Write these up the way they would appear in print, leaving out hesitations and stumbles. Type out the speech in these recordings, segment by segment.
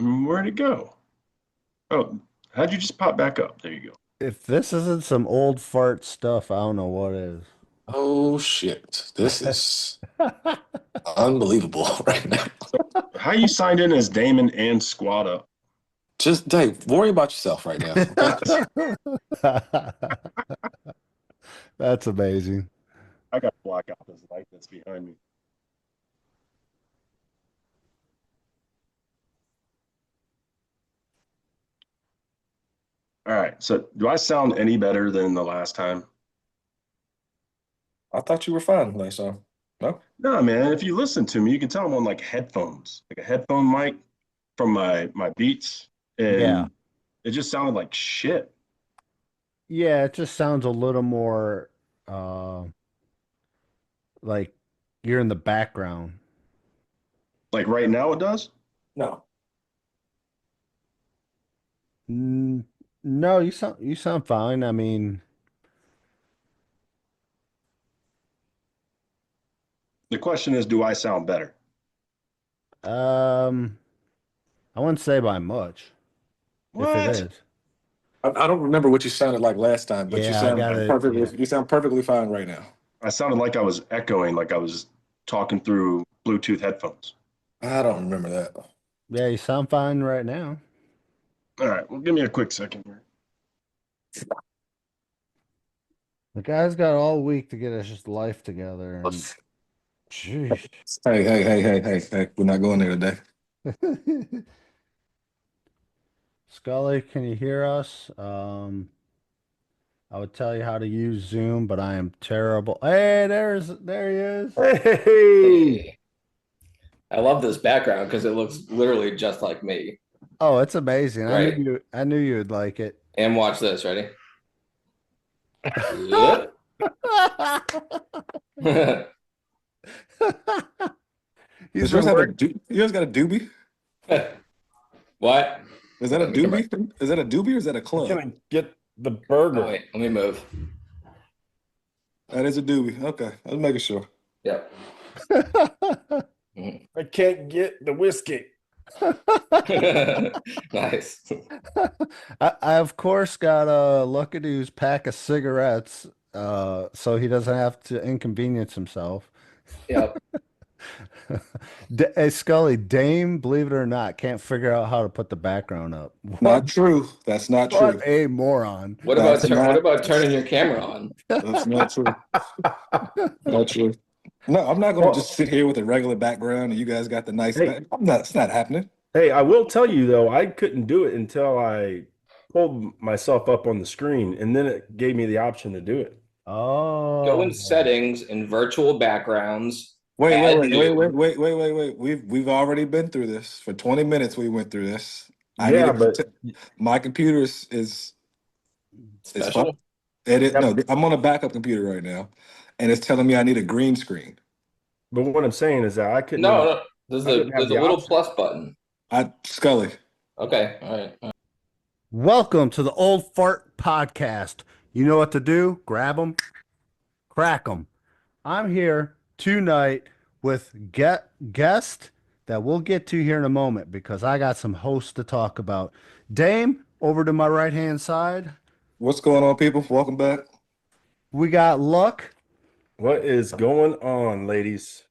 Where'd it go? Oh, how'd you just pop back up? There you go. If this isn't some old fart stuff, I don't know what is. Oh shit. This is unbelievable right now. So, how you signed in as Damon and Squad Up? Just Dave, worry about yourself right now. Okay. That's amazing. I got to block out this light that's behind me. All right. So, do I sound any better than the last time? I thought you were fine last time. No? No, man. If you listen to me, you can tell I'm on like headphones, like a headphone mic from my Beats, Yeah. and it just sounded like shit. Yeah, it just sounds a little more uh like you're in the background. Like right now, it does. No. N No, you sound fine. I mean, The question is, do I sound better? um, I wouldn't say by much, if it What? is. I don't remember what you sounded like last time, but Yeah, I got it. Yeah. you sound perfectly fine right now. I sounded like I was echoing, like I was talking through Bluetooth headphones. I don't remember that. Yeah, you sound fine right now. All right, well, give me a quick second here. The guy's got all week to get his life together, and jeez. Hey. We're not going there today. Scully, can you hear us? I would tell you how to use Zoom, but I am terrible. Hey, there he is. Hey, Hey, I love this background because it looks literally just like me. Oh, it's amazing. Right. I knew you'd like it. And watch this. Ready? Yep. He's Does yours been have a working. do yours got a doobie? What? Is that a Let me come back. doobie? Is that a doobie or is that a I'm club? gonna get the Oh, burger. wait. Let me move. That is a doobie. Okay. I was making sure. Yep. Mhm. I can't get the whiskey. Nice. I of course got a Lucky Du's pack of cigarettes, so he doesn't have to inconvenience himself. Yep. Hey Scully, Dame, believe it or not, can't figure out how to put the background up. Not true. That's not What true. a moron. That's What not about turning your camera on? that's not true. Not true. No, I'm not gonna Well, just sit here with a regular background and you guys got the nice hey, back. I'm not it's not happening. hey, I will tell you though, I couldn't do it until I pulled myself up on the screen, and then it gave me the option to do it. Go in Oh, settings in virtual backgrounds, Wait, wait, add wait, wait, new. wait, wait, wait, wait, wait. We've already been through this. For 20 minutes we went through this. I need Yeah, to but my computer is fine. Special. Edit. yeah, No, I'm on a backup computer right now, and it's telling me I need a green screen. but what I'm saying is that No, no. I couldn't have There's a the little option. plus button. Scully, Okay. All right. welcome to the Old Fart Podcast. You know what to do? Grab them, crack them. I'm here tonight with guest that we'll get to here in a moment because I got some hosts to talk about. Dame, over to my right hand side, what's going on, people? Welcome back. we got Luck, What is going on, ladies?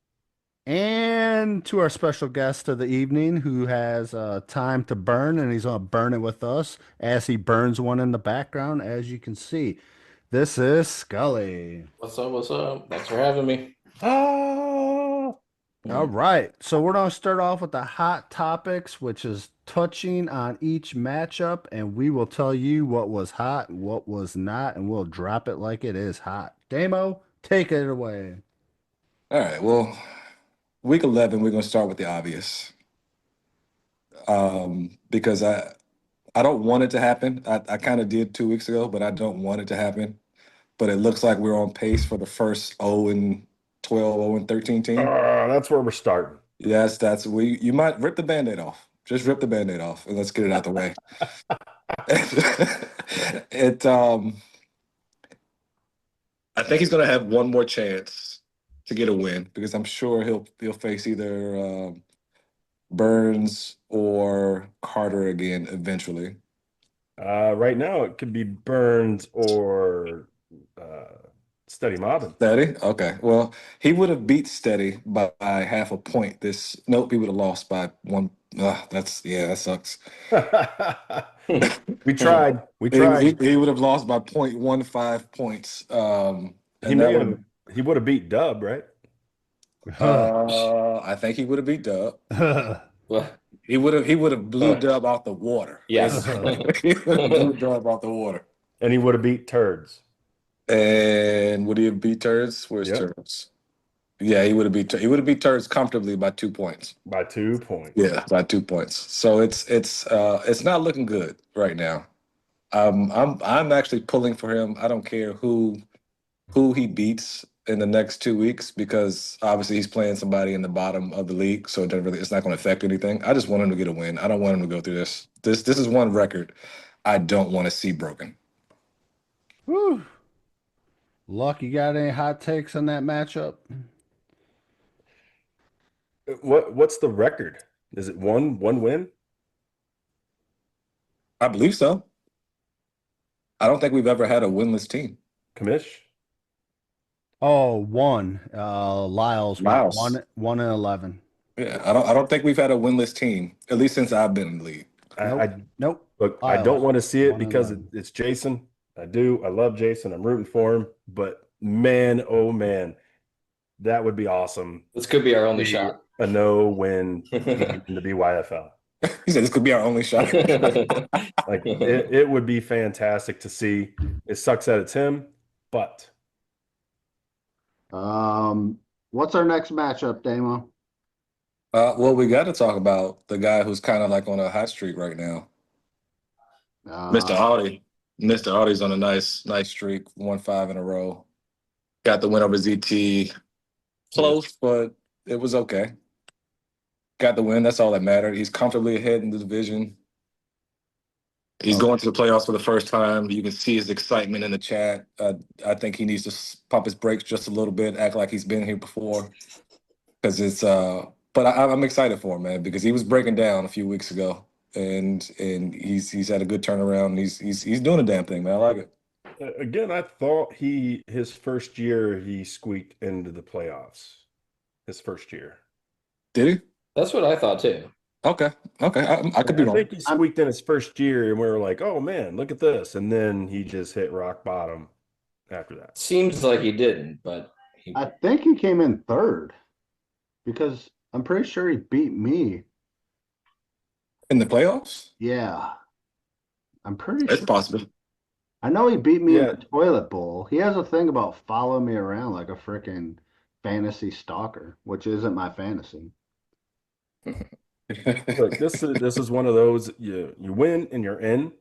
and to our special guest of the evening who has time to burn, and he's gonna burn it with us as he burns one in the background, as you can see. This is Scully. What's up? What's up? Thanks for having me. Ah, All Mm. right. So we're going to start off with the hot topics, which is touching on each matchup, and we will tell you what was hot, what was not, and we'll drop it like it is hot. Damo, take it away. All right. Well, week 11, we're gonna start with the obvious. Because I don't want it to happen. I kind of did 2 weeks ago, but I don't want it to happen. But it looks like we're on pace for the first 0 and 12, 0 and 13 team. that's where we're starting. Yes, that's we. You might rip the Band-Aid off. Just rip the Band-Aid off, and let's get it out the way. it. I think he's gonna have one more chance to get a win because I'm sure he'll face either Burns or Carter again eventually? Right now, it could be Burns or Steady Mobbin. Steady? Okay. Well, he would have beat Steady by half a point. Nope, he would have lost by one. That sucks. We tried. We He, tried. he would have lost by 0.15 points. He And may that have. would He would have beat Dub, right? I think he would have beat Dub. Well, He would have blew Dub out the water. yes. He would have blew Dub out the water. And he would have beat Turds. And would he have beat Turds? Where's Yep. Turds? Yeah, he would have beat Turds comfortably by 2 points. By 2 points. Yeah, by 2 points. So it's not looking good right now. I'm actually pulling for him. I don't care who he beats in the next 2 weeks because obviously he's playing somebody in the bottom of the league, so it's not going to affect anything. I just want him to get a win. I don't want him to go through this. This is one record I don't want to see broken. Whew. Luck, you got any hot takes on that matchup? What's the record? Is it one win? I believe so. I don't think we've ever had a winless team. Commish? Oh, one. Lyles went Lyles. 1-11. Yeah, I don't think we've had a winless team at least since I've been in the league. Nope. Look, I Lyles, don't want to see it because 1-11. it's Jason. I do. I love Jason. I'm rooting for him. But man, oh man, that would be awesome. This could be our only shot. A no-win in the BYFL. He said this could be our only shot. Like it would be fantastic to see. It sucks that it's him, but What's our next matchup, Damo? Well, we got to talk about the guy who's kind of like on a hot streak right now, Mr. Audi. Mr. Audi's on a nice streak, 1-5 in a row. Got the win over ZT. Close, but it was okay. Got the win. That's all that mattered. He's comfortably ahead in the division. He's going to the playoffs for the first time. You can see his excitement in the chat. I think he needs to pump his brakes just a little bit, act like he's been here before. Because it's but I'm excited for him, man, because he was breaking down a few weeks ago, and he's had a good turnaround. He's doing a damn thing, man. I like it. again, I thought his first year he squeaked into the playoffs. His first year. Did he? That's what I thought too. Okay. I could be I wrong. think he squeaked in his first year, and we were like, "Oh man, look at this!" And then he just hit rock bottom after that. Seems like he didn't, but I think he came in third because I'm pretty sure he beat me. In the playoffs? Yeah. I'm pretty It's sure. possible. I know he beat me in Yeah. the toilet bowl. He has a thing about following me around like a freaking fantasy stalker, which isn't my fantasy. Look, this is one of those you win and you're in.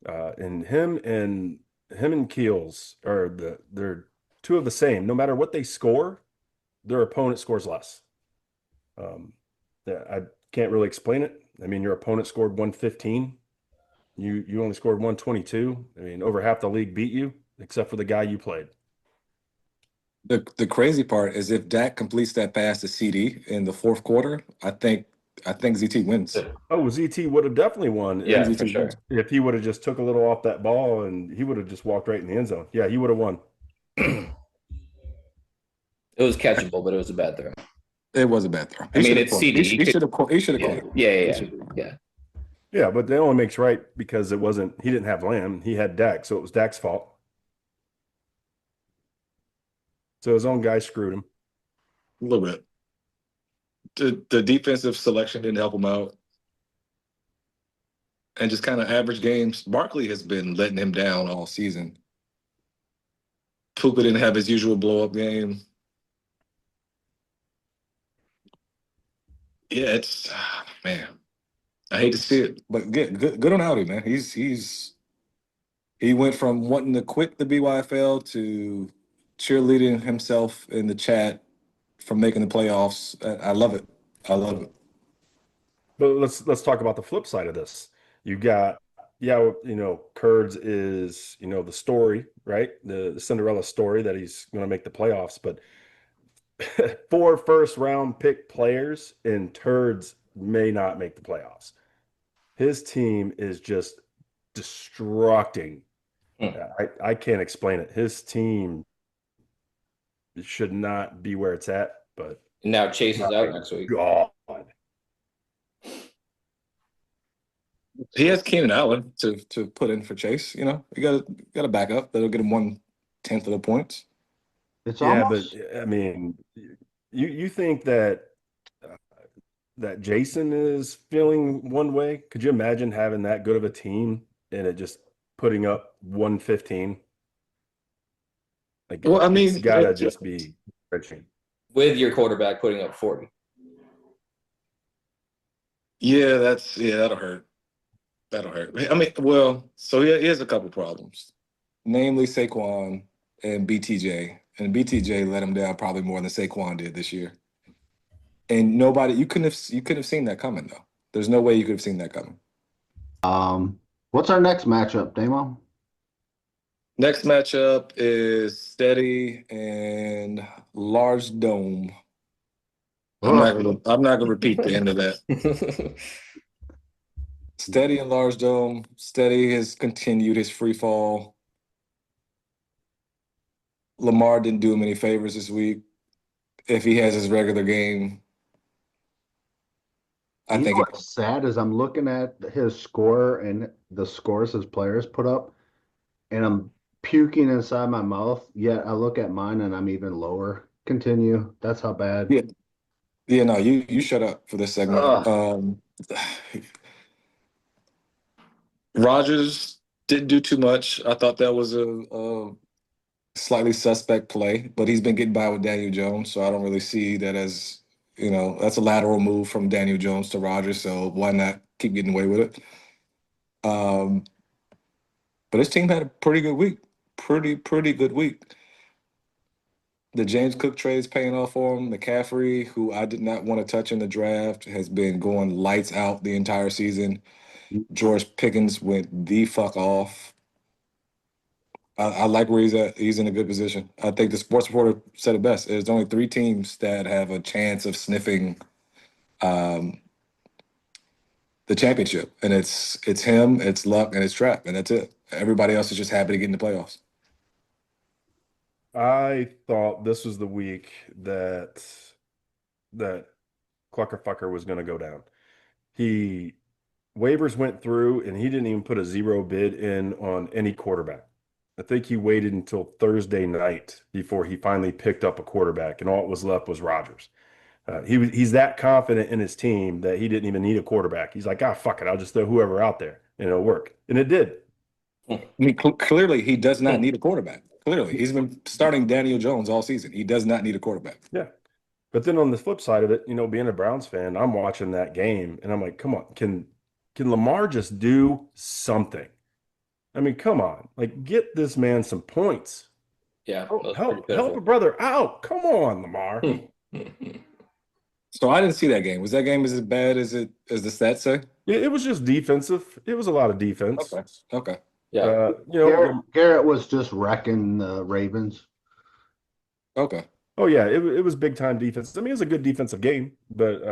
And him and Keels they're two of the same. No matter what they score, their opponent scores less. I can't really explain it. I mean, your opponent scored 115. You only scored 122. I mean, over half the league beat you, except for the guy you played. The crazy part is if Dak completes that pass to CD in the fourth quarter, I think ZT wins. Oh, ZT would have definitely won. yeah, ZT for sure. wins. If he would have just took a little off that ball and he would have just walked right in the end zone. Yeah, he would have won. It was catchable, but it was a bad throw. It was a bad throw. I mean, it's CD. He should have caught Yeah, it. yeah. Yeah, but that only makes right because he didn't have Lamb. He had Dak, so it was Dak's fault. So his own guy screwed him. A little bit. The defensive selection didn't help him out. And just kind of average games. Barkley has been letting him down all season. Puka didn't have his usual blow-up game. Yeah, it's man. I hate to see it, but good on Audi, man. He went from wanting to quit the BYFL to cheerleading himself in the chat from making the playoffs. I love it. I love it. But let's talk about the flip side of this. You got, Kurds is, the story, right? The Cinderella story that he's going to make the playoffs. But 4 first-round pick players in Turds may not make the playoffs. His team is just destructing. I can't explain it. His team should not be where it's at, but Now Chase is out next week. God. He has Keenan Allen to put in for Chase. You know, you got to back up. That'll get him 1/10 of the points. It's Yeah, almost but I mean, you think that that Jason is feeling one way? Could you imagine having that good of a team and it just putting up 115? Like, Well, I it's mean, gotta just be stretching. With your quarterback putting up 40. yeah, that'll hurt. That'll hurt. I mean, well, so he has a couple problems, namely Saquon and BTJ. And BTJ let him down probably more than Saquon did this year. And you couldn't have seen that coming though. There's no way you could have seen that coming. what's our next matchup, Damo? Next matchup is Steady and Large Dome. I'm not gonna repeat the end of that. Steady and Large Dome. Steady has continued his free fall. Lamar didn't do him any favors this week. If he has his regular game, I You think know what's sad is I'm looking at his score and the scores his players put up, and I'm puking inside my mouth. Yet I look at mine and I'm even lower. Continue. That's how bad. yeah, no, you shut up for this segment. Rodgers didn't do too much. I thought that was a slightly suspect play, but he's been getting by with Daniel Jones, so I don't really see that as, that's a lateral move from Daniel Jones to Rodgers, so why not keep getting away with it? But his team had a pretty good week. Pretty good week. The James Cook trade is paying off for him. McCaffrey, who I did not want to touch in the draft, has been going lights out the entire season. George Pickens went the fuck off. I like where he's at. He's in a good position. I think the sports reporter said it best. There's only 3 teams that have a chance of sniffing the championship, and it's him, it's Luck, and it's Trap, and that's it. Everybody else is just happy to get in the playoffs. I thought this was the week that Cluckerfucker was going to go down. Waivers went through and he didn't even put a 0 bid in on any quarterback. I think he waited until Thursday night before he finally picked up a quarterback, and all that was left was Rodgers. He's that confident in his team that he didn't even need a quarterback. He's like, fuck it, I'll just throw whoever out there and it'll work, and it did. I mean, clearly he does not need a quarterback. Clearly, he's been starting Daniel Jones all season. He does not need a quarterback. Yeah, but then on the flip side of it, being a Browns fan, I'm watching that game and I'm like, come on, can Lamar just do something? I mean, come on, like, get this man some points. Yeah, help a brother out. Come on, Lamar. So I didn't see that game. Was that game as bad as the stats say? Yeah, it was just defensive. It was a lot of defense. Okay. Yeah. Garrett was just wrecking the Ravens. Okay. Oh yeah, it was big time defense. I mean, it was a good defensive game, but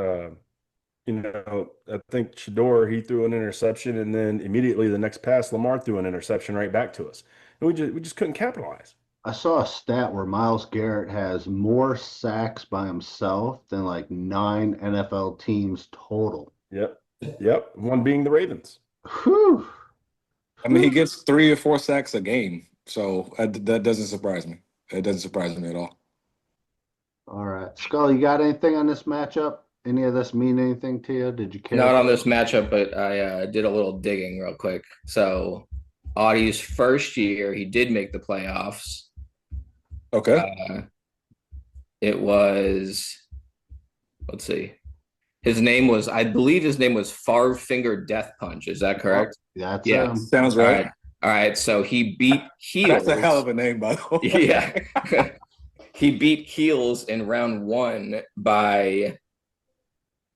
I think Shador, he threw an interception, and then immediately the next pass, Lamar threw an interception right back to us, and we just couldn't capitalize. I saw a stat where Myles Garrett has more sacks by himself than like 9 NFL teams total. Yep. One being the Ravens. Whew. I mean, he gets 3 or 4 sacks a game, so that doesn't surprise me. It doesn't surprise me at all. All right, Skull, you got anything on this matchup? Any of this mean anything to you? Did you care? Not on this matchup, but I did a little digging real quick. So, Audie's first year, he did make the playoffs. Okay. It was, let's see. I believe his name was Favre Finger Death Punch. Is that correct? That's Yeah. Sounds right. All right. So he beat Heels. That's a hell of a name, by the way. Yeah. He beat Heels in round 1 by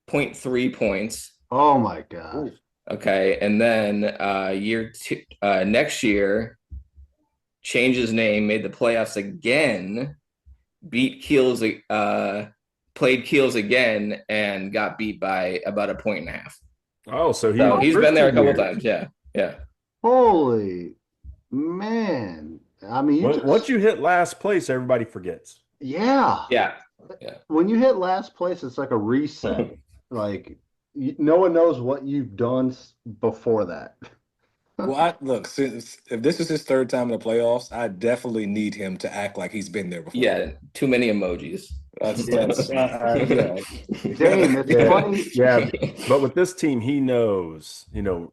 0.3 points. Oh my God. Okay. And then next year, changed his name, made the playoffs again, beat Heels played Keels again and got beat by about a point and a half. Oh, so So he's been there a couple years. times. Yeah. Yeah. Holy man. I mean, Once you hit last place, everybody forgets. yeah. Yeah. Yeah. When you hit last place, it's like a reset. Like no one knows what you've done before that. Well, look, since if this is his third time in the playoffs, I definitely need him to act like he's been there before. Yeah. Too many emojis. Yeah. Dame, it's Yeah. funny. Yeah, but with this team, he knows,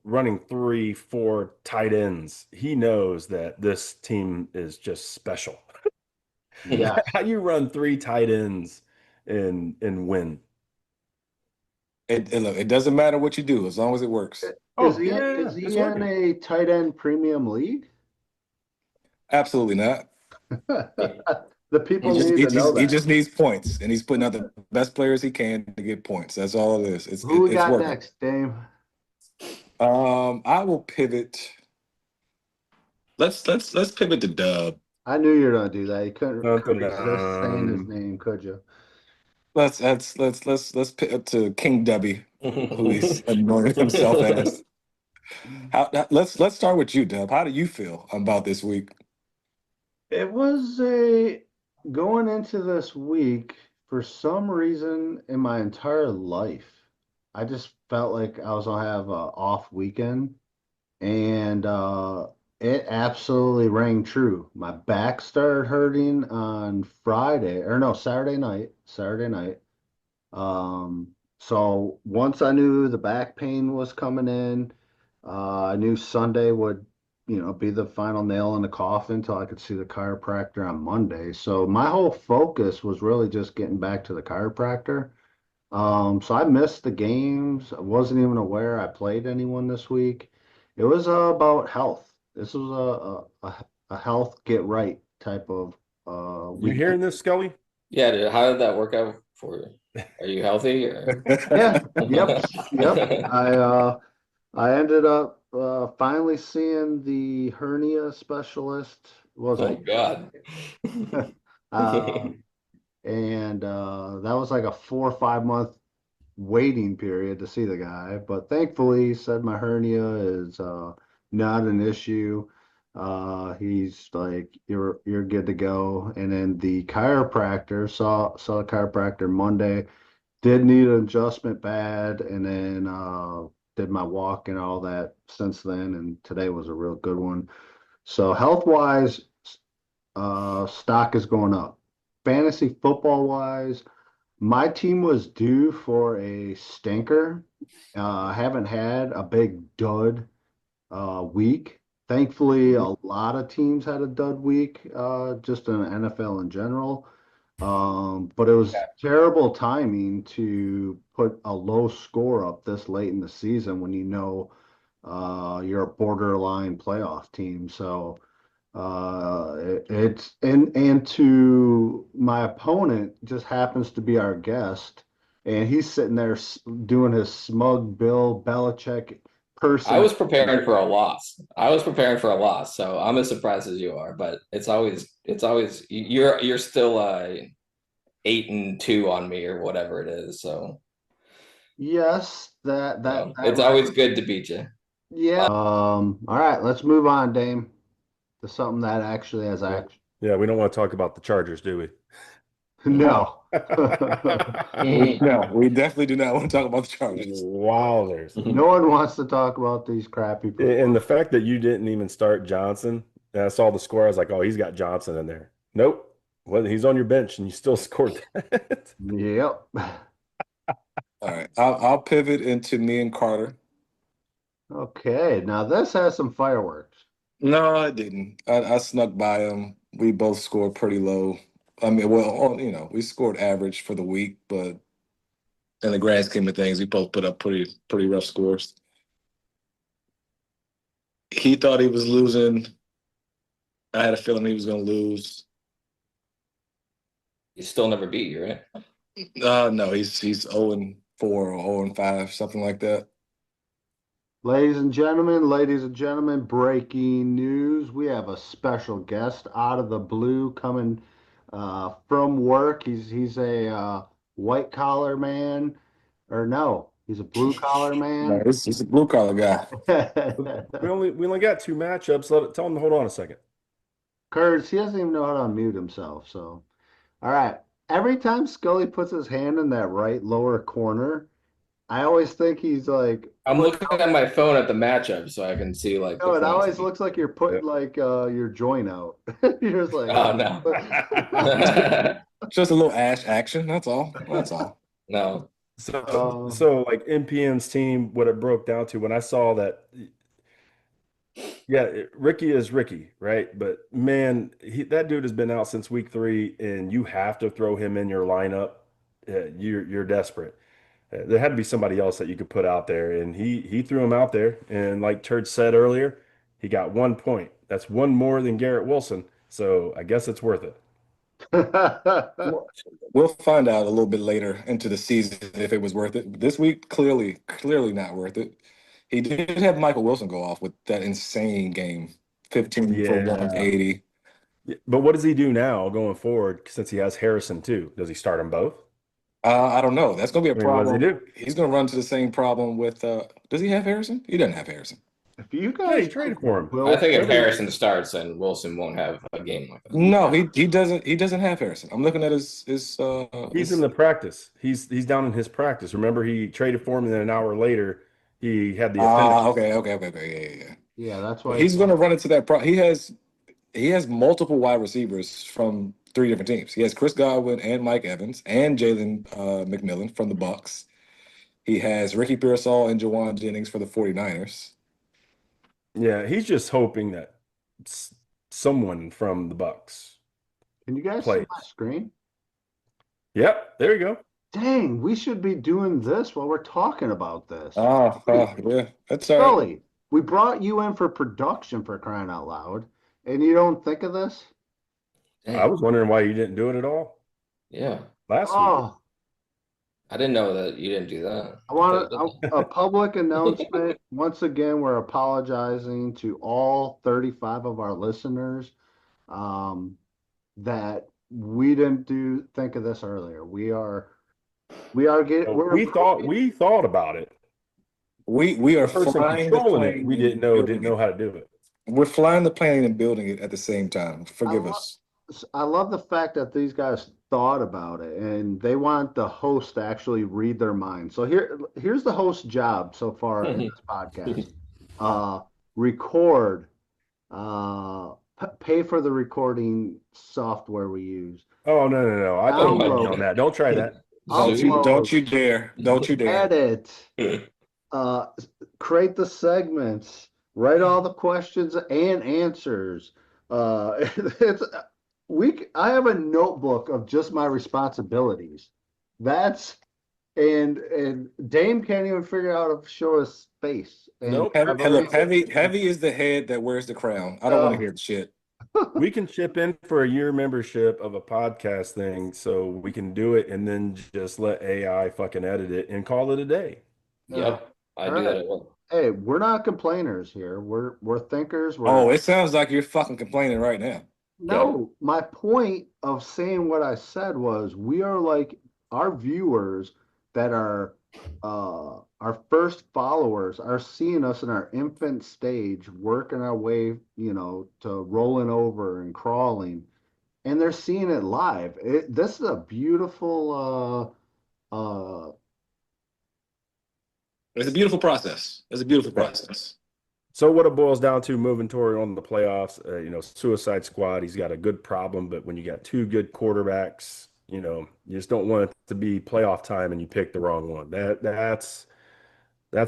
running 3-4 tight ends, he knows that this team is just special. Yeah. How you run 3 tight ends and win? Look, it doesn't matter what you do as long as it works. Is Oh, he yeah, is he it's in working. a tight end premium league? Absolutely not. The people He need to know that. just needs points, and he's putting out the best players he can to get points. That's all it is. Who we It's got working. next, Dame? I will pivot. Let's pivot to Dub. I knew you were gonna do that. You couldn't Dun, resist saying his dun. name, could you? Let's pivot to King Dubby, who he's anointed himself as. Let's start with you, Dub. How do you feel about this week? It was going into this week, for some reason in my entire life, I just felt like I was gonna have an off weekend, and it absolutely rang true. My back started hurting on Friday, or no, Saturday night. Saturday night. So once I knew the back pain was coming in, I knew Sunday would, be the final nail in the coffin until I could see the chiropractor on Monday. So my whole focus was really just getting back to the chiropractor. So I missed the games. I wasn't even aware I played anyone this week. It was about health. This was a health get right type of You week. hearing this, Scully? Yeah, dude, how did that work out for you? Are you healthy or? Yeah, yep. I ended up finally seeing the hernia specialist. Was Oh it? God. Uh, and that was like a 4 or 5 month waiting period to see the guy. But thankfully, he said my hernia is not an issue. He's like, you're good to go. And then the chiropractor saw the chiropractor Monday. Did need an adjustment bad, and then did my walk and all that since then. And today was a real good one. So health wise, stock is going up. Fantasy football wise, my team was due for a stinker. I haven't had a big dud week. Thankfully, a lot of teams had a dud week, just in the NFL in general. But it was terrible timing to put a low score up this late in the season when you're a borderline playoff team. So it's and to my opponent just happens to be our guest, and he's sitting there doing his smug Bill Belichick person. I was preparing for a loss. So I'm as surprised as you are, but it's always you're still 8-2 on me or whatever it is. So Yes, it's always good to beat you. Yeah. All right, let's move on, Dame, to something that actually has action. Yeah, we don't want to talk about the Chargers, do we? No. No, we definitely do not want to talk about the Chargers. Wowzers. No one wants to talk about these crappy And the fact that you didn't even start Johnson, and I saw the score, I was like, oh, he's got Johnson in there. Nope. Well, he's on your bench and you still scored that. Yep. All right, I'll pivot into me and Carter. Okay, now this has some fireworks. No, I didn't. I snuck by him. We both scored pretty low. I mean, well, we scored average for the week, but in the grand scheme of things, we both put up pretty rough scores. He thought he was losing. I had a feeling he was going to lose. He still never beat you, right? No, he's 0-4 or 0-5, something like that. Ladies and gentlemen, breaking news. We have a special guest out of the blue coming from work. He's a white collar man, or no, he's a blue collar No, man. he's a blue collar guy. We only got 2 matchups. Tell him to hold on a second. Kurtz, he doesn't even know how to unmute himself. So, all right. Every time Scully puts his hand in that right lower corner, I always think he's like, I'm looking at my phone at the matchup so I can see like no, the it points. always looks like you're putting like your joint out. You're just like, Oh no. Just a little ash action. That's all. That's all. No. So like NPM's team, what it broke down to when I saw that, yeah, Ricky is Ricky, right? But man, that dude has been out since week 3, and you have to throw him in your lineup. You're desperate. There had to be somebody else that you could put out there, and he threw him out there. And like Church said earlier, he got 1 point. That's one more than Garrett Wilson. So I guess it's worth it. We'll find out a little bit later into the season if it was worth it. This week, clearly not worth it. He did have Michael Wilson go off with that insane game, 15 for 180. But what does he do now going forward since he has Harrison too? Does he start them both? I don't know. That's going to be a problem. What does he do? He's going to run to the same problem with. Does he have Harrison? He doesn't have Harrison. If you Yeah, guys he traded for him. I think if Harrison starts, then Wilson won't have a game like that. No, he doesn't. He doesn't have Harrison. I'm looking at his. He's in the practice. He's down in his practice. Remember, he traded for him, and then an hour later, he had the appendix. Okay. Yeah, that's why He's going to run into that problem. He has multiple wide receivers from 3 different teams. He has Chris Godwin and Mike Evans and Jalen McMillan from the Bucks. He has Ricky Pearsall and Jawan Jennings for the 49ers. Yeah, he's just hoping that someone from the Bucks. Can you guys plays. see my screen? Yep, there you go. Dang, we should be doing this while we're talking about this. Yeah, that's all right. Scully, we brought you in for production, for crying out loud, and you don't think of this? I was wondering why you didn't do it at all Yeah. last week. Oh, I didn't know that you didn't do that. I want a public announcement. Once again, we're apologizing to all 35 of our listeners that we didn't think of this earlier. We thought about it. We are The person flying the controlling it. plane. We didn't know how to do it. We're flying the plane and building it at the same time. Forgive us. I love the fact that these guys thought about it and they want the host to actually read their mind. So here's the host's job so far in this podcast. Record, pay for the recording software we use. Oh no! I thought you were on that. Don't try that. Don't you dare! Don't you dare! Edit. Create the segments. Write all the questions and answers. I have a notebook of just my responsibilities. And Dame can't even figure out how to show his face. Nope. Heavy is the head that wears the crown. I don't want to hear the shit. We can chip in for a year membership of a podcast thing so we can do it and then just let AI fucking edit it and call it a day. Yep. I do that at work. Hey, we're not complainers here. We're thinkers. It sounds like you're fucking complaining right now. No, my point of saying what I said was we are like our viewers that are our first followers are seeing us in our infant stage, working our way, to rolling over and crawling, and they're seeing it live. This is a beautiful It's a beautiful process. So what it boils down to, moving toward on the playoffs, Suicide Squad, he's got a good problem, but when you got 2 good quarterbacks, you just don't want it to be playoff time and you pick the wrong one. That's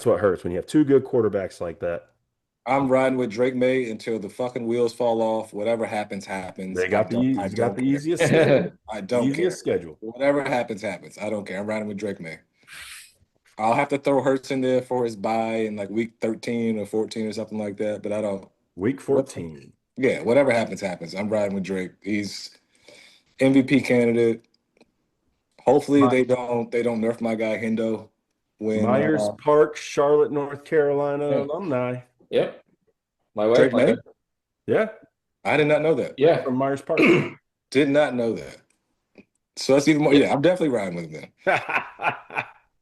what hurts when you have 2 good quarterbacks like that. I'm riding with Drake May until the fucking wheels fall off. Whatever happens. They got the easiest schedule. I don't care. Schedule. Whatever happens. I don't care. I'm riding with Drake May. I'll have to throw Hurts in there for his bye in like week 13 or 14 or something like that, but I don't. Week 14. Yeah, whatever happens. I'm riding with Drake. He's MVP candidate. Hopefully they don't nerf my guy Hendo. Myers Park, Charlotte, North Carolina alumni. Yep. My wife. Drake May? Yeah. I did not know that. Yeah. From Myers Park. Did not know that. So that's even more. Yeah, I'm definitely riding with him then.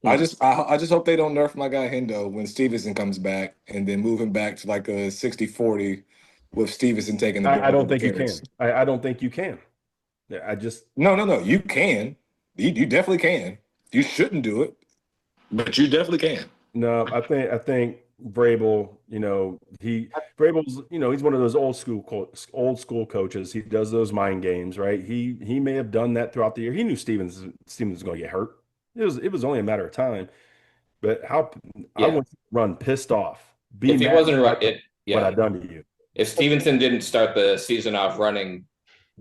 I just hope they don't nerf my guy Hendo when Stevenson comes back and then move him back to like a 60-40 with Stevenson taking the I bulk don't of the think you carries. can. I don't think you can. I just No. You can. You definitely can. You shouldn't do it, but you definitely can. no. I think Vrabel. Vrabel's. He's one of those old school coaches. He does those mind games, right? He may have done that throughout the year. He knew Stevens was going to get hurt. It was only a matter of time. But I Yeah. want to run pissed off, be If he mad wasn't at right, what I've done to you. if Stevenson didn't start the season off running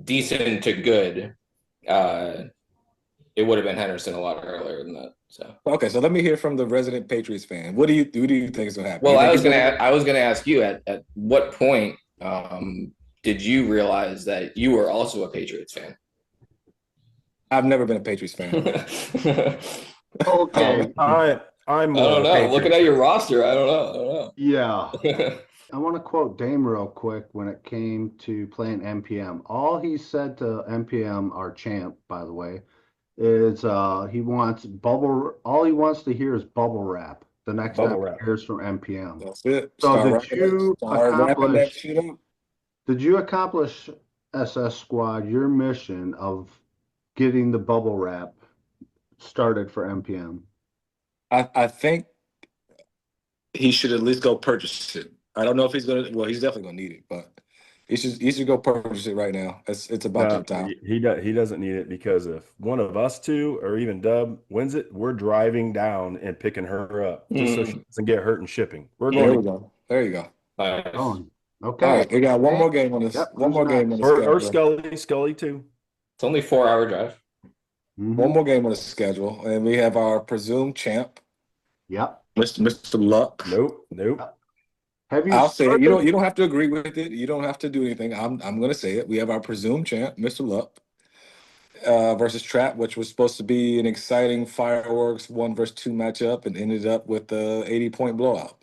decent to good, it would have been Henderson a lot earlier than that. So Okay, so let me hear from the resident Patriots fan. What do you think is going to happen? well, You I think was he's gonna ask you at what point did you realize that you were also a Patriots fan? I've never been a Patriots fan. Okay. I'm I more don't of a know. Looking Patriots at your fan. roster, I don't Yeah. know. I want to quote Dame real quick when it came to playing NPM. All he said to NPM, our champ, by the way, is all he wants to hear is bubble wrap the next time Bubble he wrap. hears from NPM. That's it. So Start wrapping that shit up. did you accomplish SS Squad your mission of getting the bubble wrap started for NPM? I think he should at least go purchase it. I don't know if he's gonna. Well, he's definitely gonna need it, but he should go purchase it right now. It's about No, that time. he doesn't need it because if one of us two or even Dub wins it, we're driving down and picking her up just so she doesn't get hurt in shipping. We're There we going go. There you go. Nice. Oh, All okay. right, we got one more game on this. Yep, One who's more game on next? the or schedule. Scully too. It's only 4 hour drive. Mhm. One more game on the schedule, and we have our presumed champ, Yep. Mr. Luck. Nope. Have you I'll say it. You started? don't have to agree with it. You don't have to do anything. I'm gonna say it. We have our presumed champ, Mr. Luck, versus Trap, which was supposed to be an exciting fireworks 1 versus 2 matchup, and ended up with the 80-point blowout.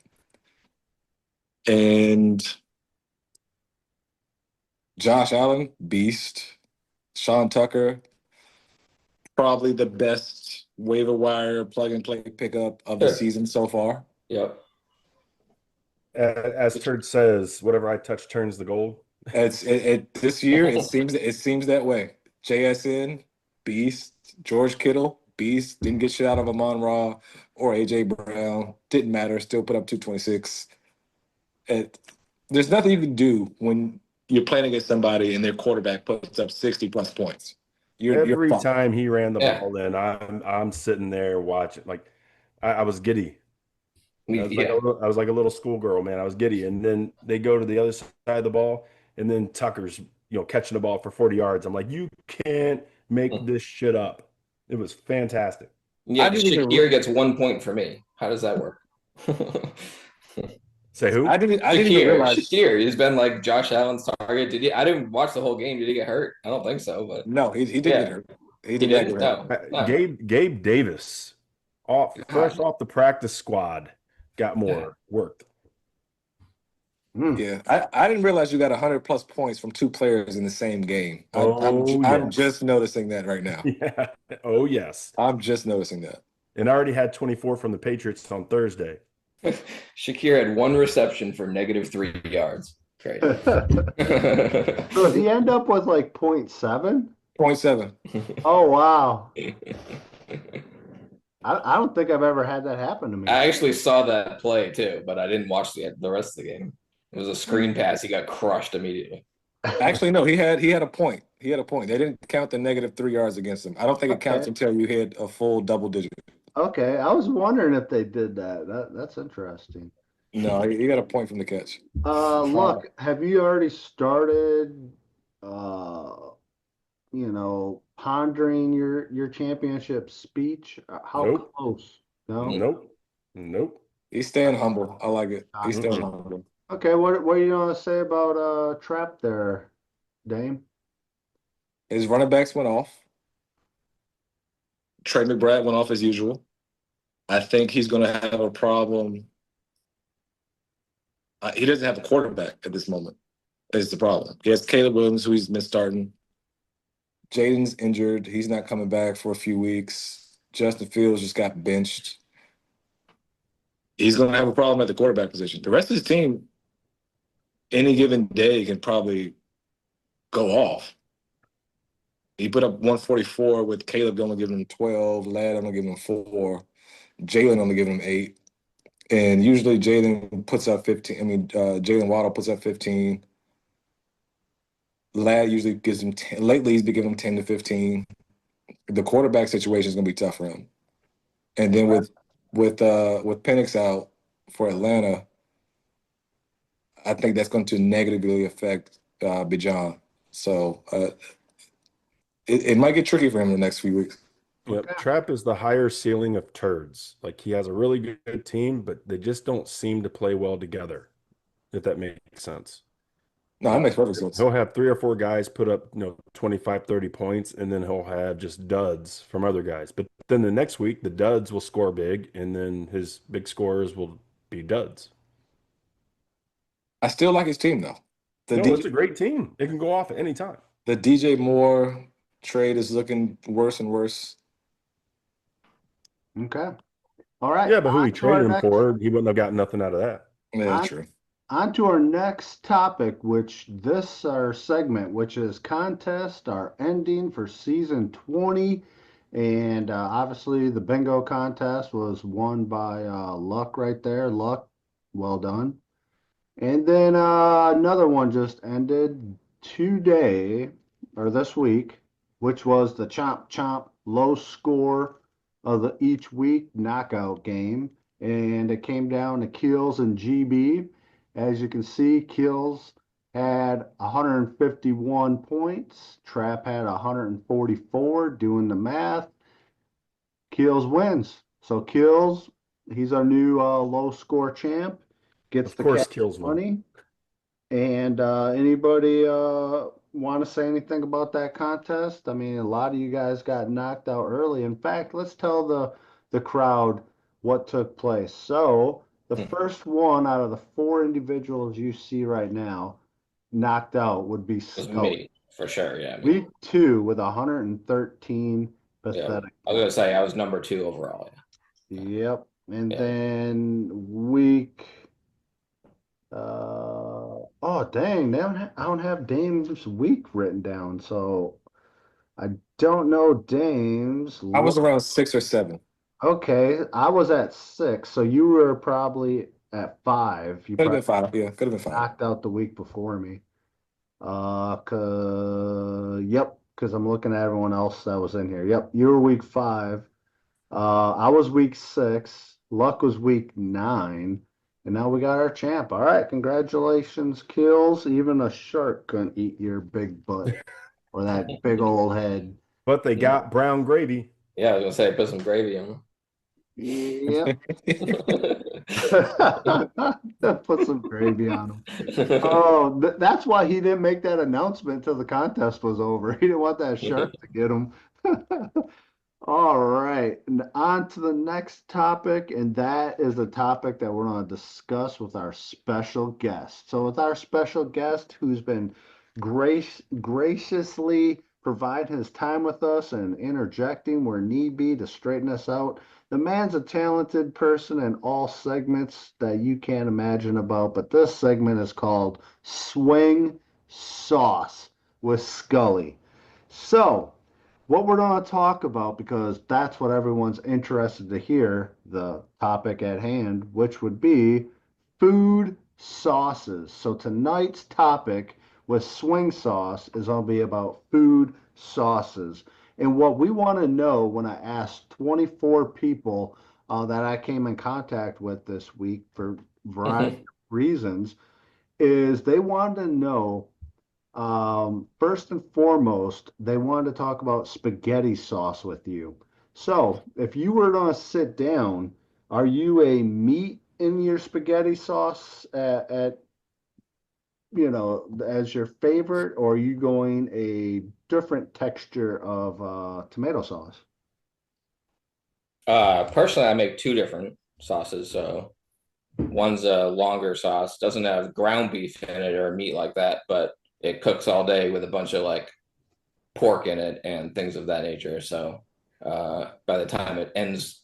And Josh Allen, beast. Sean Tucker, probably the best waiver wire plug and play pickup of the Sure. season so far. Yep. As Turd says, whatever I touch turns the gold. This year it seems that way. JSN, beast. George Kittle, beast. Didn't get shit out of Amon Ra or AJ Brown. Didn't matter. Still put up 226. There's nothing you can do when you're playing against somebody and their quarterback puts up 60+ points. You're fucked. Time he ran the Yeah. ball in, I'm sitting there watching. Like I was giddy. I was like a little schoolgirl, man. I was giddy. And then they go to the other side of the ball, and then Tucker's catching the ball for 40 yards. I'm like, you can't make this shit up. It was fantastic. Yeah, Shakir gets 1 point for me. How does that work? Say who? I didn't even realize. Shakir, he's been like Josh Allen's target. I didn't watch the whole game. Did he get hurt? I don't think so. But No, he didn't get hurt. He did not get hurt. No. Gabe Davis, fresh off the practice squad, got more work. Yeah, I didn't realize you got 100+ points from 2 players in the same game. I'm just noticing that right now. Yeah. Oh yes. I'm just noticing that. And I already had 24 from the Patriots on Thursday. Shakir had 1 reception for -3 yards. Great. So did he end up with like 0.7? 0.7. Oh wow. I don't think I've ever had that happen to me. I actually saw that play too, but I didn't watch the rest of the game. It was a screen pass. He got crushed immediately. Actually, no, he had a point. He had a point. They didn't count the -3 yards against him. I don't think it counts until you hit a full double digit. Okay, I was wondering if they did that. That's interesting. No, he got a point from the catch. Look, have you already started pondering your championship speech? How Nope. close? No? Nope. He's staying humble. I like it. He's staying humble. Okay, what do you want to say about Trap there, Dame? His running backs went off. Trey McBride went off as usual. I think he's going to have a problem. He doesn't have a quarterback at this moment. Is the problem. He has Caleb Williams, who he's been starting. Jaden's injured. He's not coming back for a few weeks. Justin Fields just got benched. He's going to have a problem at the quarterback position. The rest of his team, any given day, can probably go off. He put up 144 with Caleb only giving him 12, Ladd only giving him 4, Jalen only giving him 8. And usually Jalen puts up 15. Jalen Waddle puts up 15. Ladd usually gives him 10. Lately, he's been giving him 10 to 15. The quarterback situation is going to be tough for him. And then with Penix out for Atlanta, I think that's going to negatively affect Bijan. So it might get tricky for him in the next few weeks. Yep. Okay. Trap is the higher ceiling of turds. Like he has a really good team, but they just don't seem to play well together, if that makes sense. No, that makes perfect sense. He'll have 3 or 4 guys put up, 25, 30 points, and then he'll have just duds from other guys. But then the next week, the duds will score big, and then his big scorers will be duds. I still like his team, though. It's a great team. It can go off at any time. The DJ Moore trade is looking worse and worse. Okay. All right. Yeah, but who he On to our traded him next- for, he wouldn't have gotten nothing out of that. Yeah, true. On to our next topic, our segment, which is contests are ending for season 20. And obviously the bingo contest was won by Luck right there. Luck, well done. And then another one just ended today or this week, which was the Chomp Chomp low score of each week knockout game. And it came down to Keels and GB. As you can see, Keels had 151 points. Trap had 144. Doing the math, Keels wins. So Keels, he's our new low score champ. Gets Of the course, cash kills one. money. And anybody want to say anything about that contest? I mean, a lot of you guys got knocked out early. In fact, let's tell the crowd what took place. So the first one out of the 4 individuals you see right now knocked out would be It was Scully. me, for sure. Yeah. Week 2 with 113 Yeah. pathetic. I was gonna say I was number 2 overall. Yeah. Yep. And Yeah. then week oh dang, I don't have Dame's week written down, so I don't know Dame's. I was around 6 or 7. Okay, I was at 6, so you were probably at 5. You Could have probably been 5. Yeah, could have been 5. knocked out the week before me. Yep, because I'm looking at everyone else that was in here. Yep, you were week 5. I was week 6. Luck was week 9. And now we got our champ. All right, congratulations, Kills. Even a shark couldn't eat your big butt or that big old head. But they got brown gravy. Yeah, I was gonna say put some gravy on. Yep. them. Put some gravy on him. Oh, that's why he didn't make that announcement until the contest was over. He didn't want that shark to get him. All right, and on to the next topic, and that is the topic that we're going to discuss with our special guest. So with our special guest who's been graciously providing his time with us and interjecting where need be to straighten us out. The man's a talented person in all segments that you can't imagine about, but this segment is called Swing Sauce with Scully. So, what we're going to talk about, because that's what everyone's interested to hear, the topic at hand, which would be food sauces. So tonight's topic with Swing Sauce is going to be about food sauces. And what we want to know when I asked 24 people that I came in contact with this week for a variety of reasons is they wanted to know, first and foremost, they wanted to talk about spaghetti sauce with you. So if you were to sit down, are you a meat in your spaghetti sauce at as your favorite, or are you going a different texture of tomato sauce? Personally, I make 2 different sauces. So one's a longer sauce, doesn't have ground beef in it or meat like that, but it cooks all day with a bunch of like pork in it and things of that nature. So by the time it ends,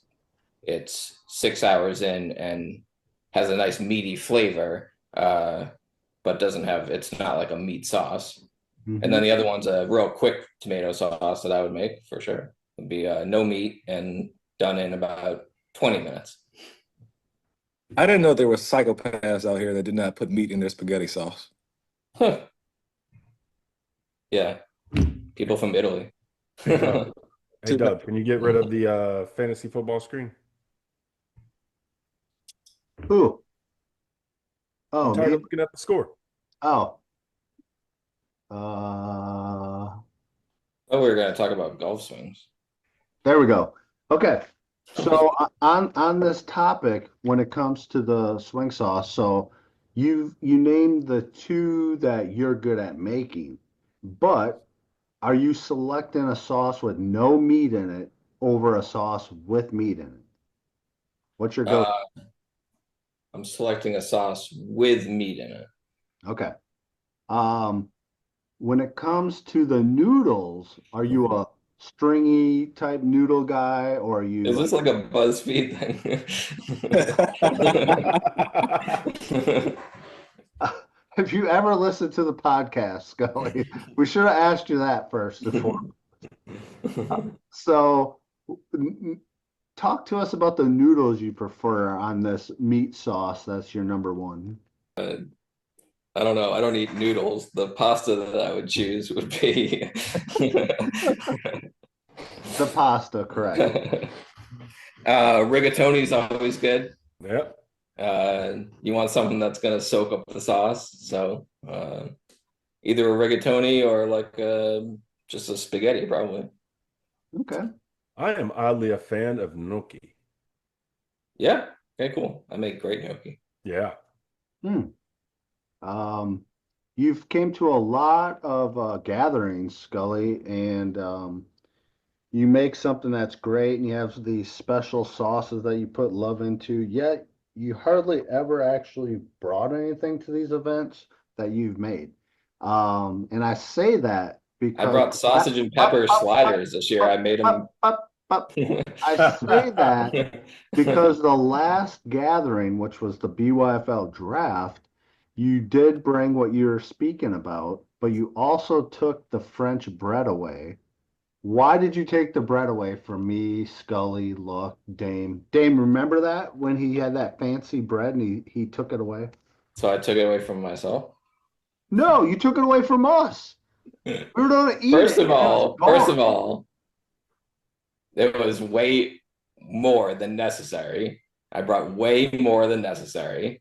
it's 6 hours in and has a nice meaty flavor, but doesn't have, it's not like a meat sauce. And then the other one's a real quick tomato sauce that I would make for sure. It'd be no meat and done in about 20 minutes. I didn't know there were psychopaths out here that did not put meat in their spaghetti sauce. Huh. Yeah, people from Italy. Hey, Dub, can you get rid of the fantasy football screen? Who? I'm Oh, tired me? of looking at the score. Oh. Oh, we were going to talk about golf swings. There we go. Okay. So on this topic, when it comes to the swing sauce, so you named the two that you're good at making, but are you selecting a sauce with no meat in it over a sauce with meat in it? What's your go? I'm selecting a sauce with meat in it. Okay. When it comes to the noodles, are you a stringy type noodle guy, or are you Is this like a BuzzFeed thing? Have you ever listened to the podcast, Scully? We should have asked you that first before. So, talk to us about the noodles you prefer on this meat sauce. That's your number one. I don't know. I don't eat noodles. The pasta that I would choose would be The pasta, correct. rigatoni is always good. Yep. You want something that's going to soak up the sauce. So either a rigatoni or like just a spaghetti, probably. Okay. I am oddly a fan of gnocchi. Yeah. Okay, cool. I make great gnocchi. Yeah. You've came to a lot of gatherings, Scully, and you make something that's great, and you have these special sauces that you put love into, yet you hardly ever actually brought anything to these events that you've made. And I say that because I brought sausage and pepper sliders this year. I made them. I say that because the last gathering, which was the BYFL draft, you did bring what you were speaking about, but you also took the French bread away. Why did you take the bread away from me, Scully, Look, Dame? Dame, remember that when he had that fancy bread and he took it away? So I took it away from myself. No, you took it away from us. We were going to eat First it. of all, it was way more than necessary. I brought way more than necessary.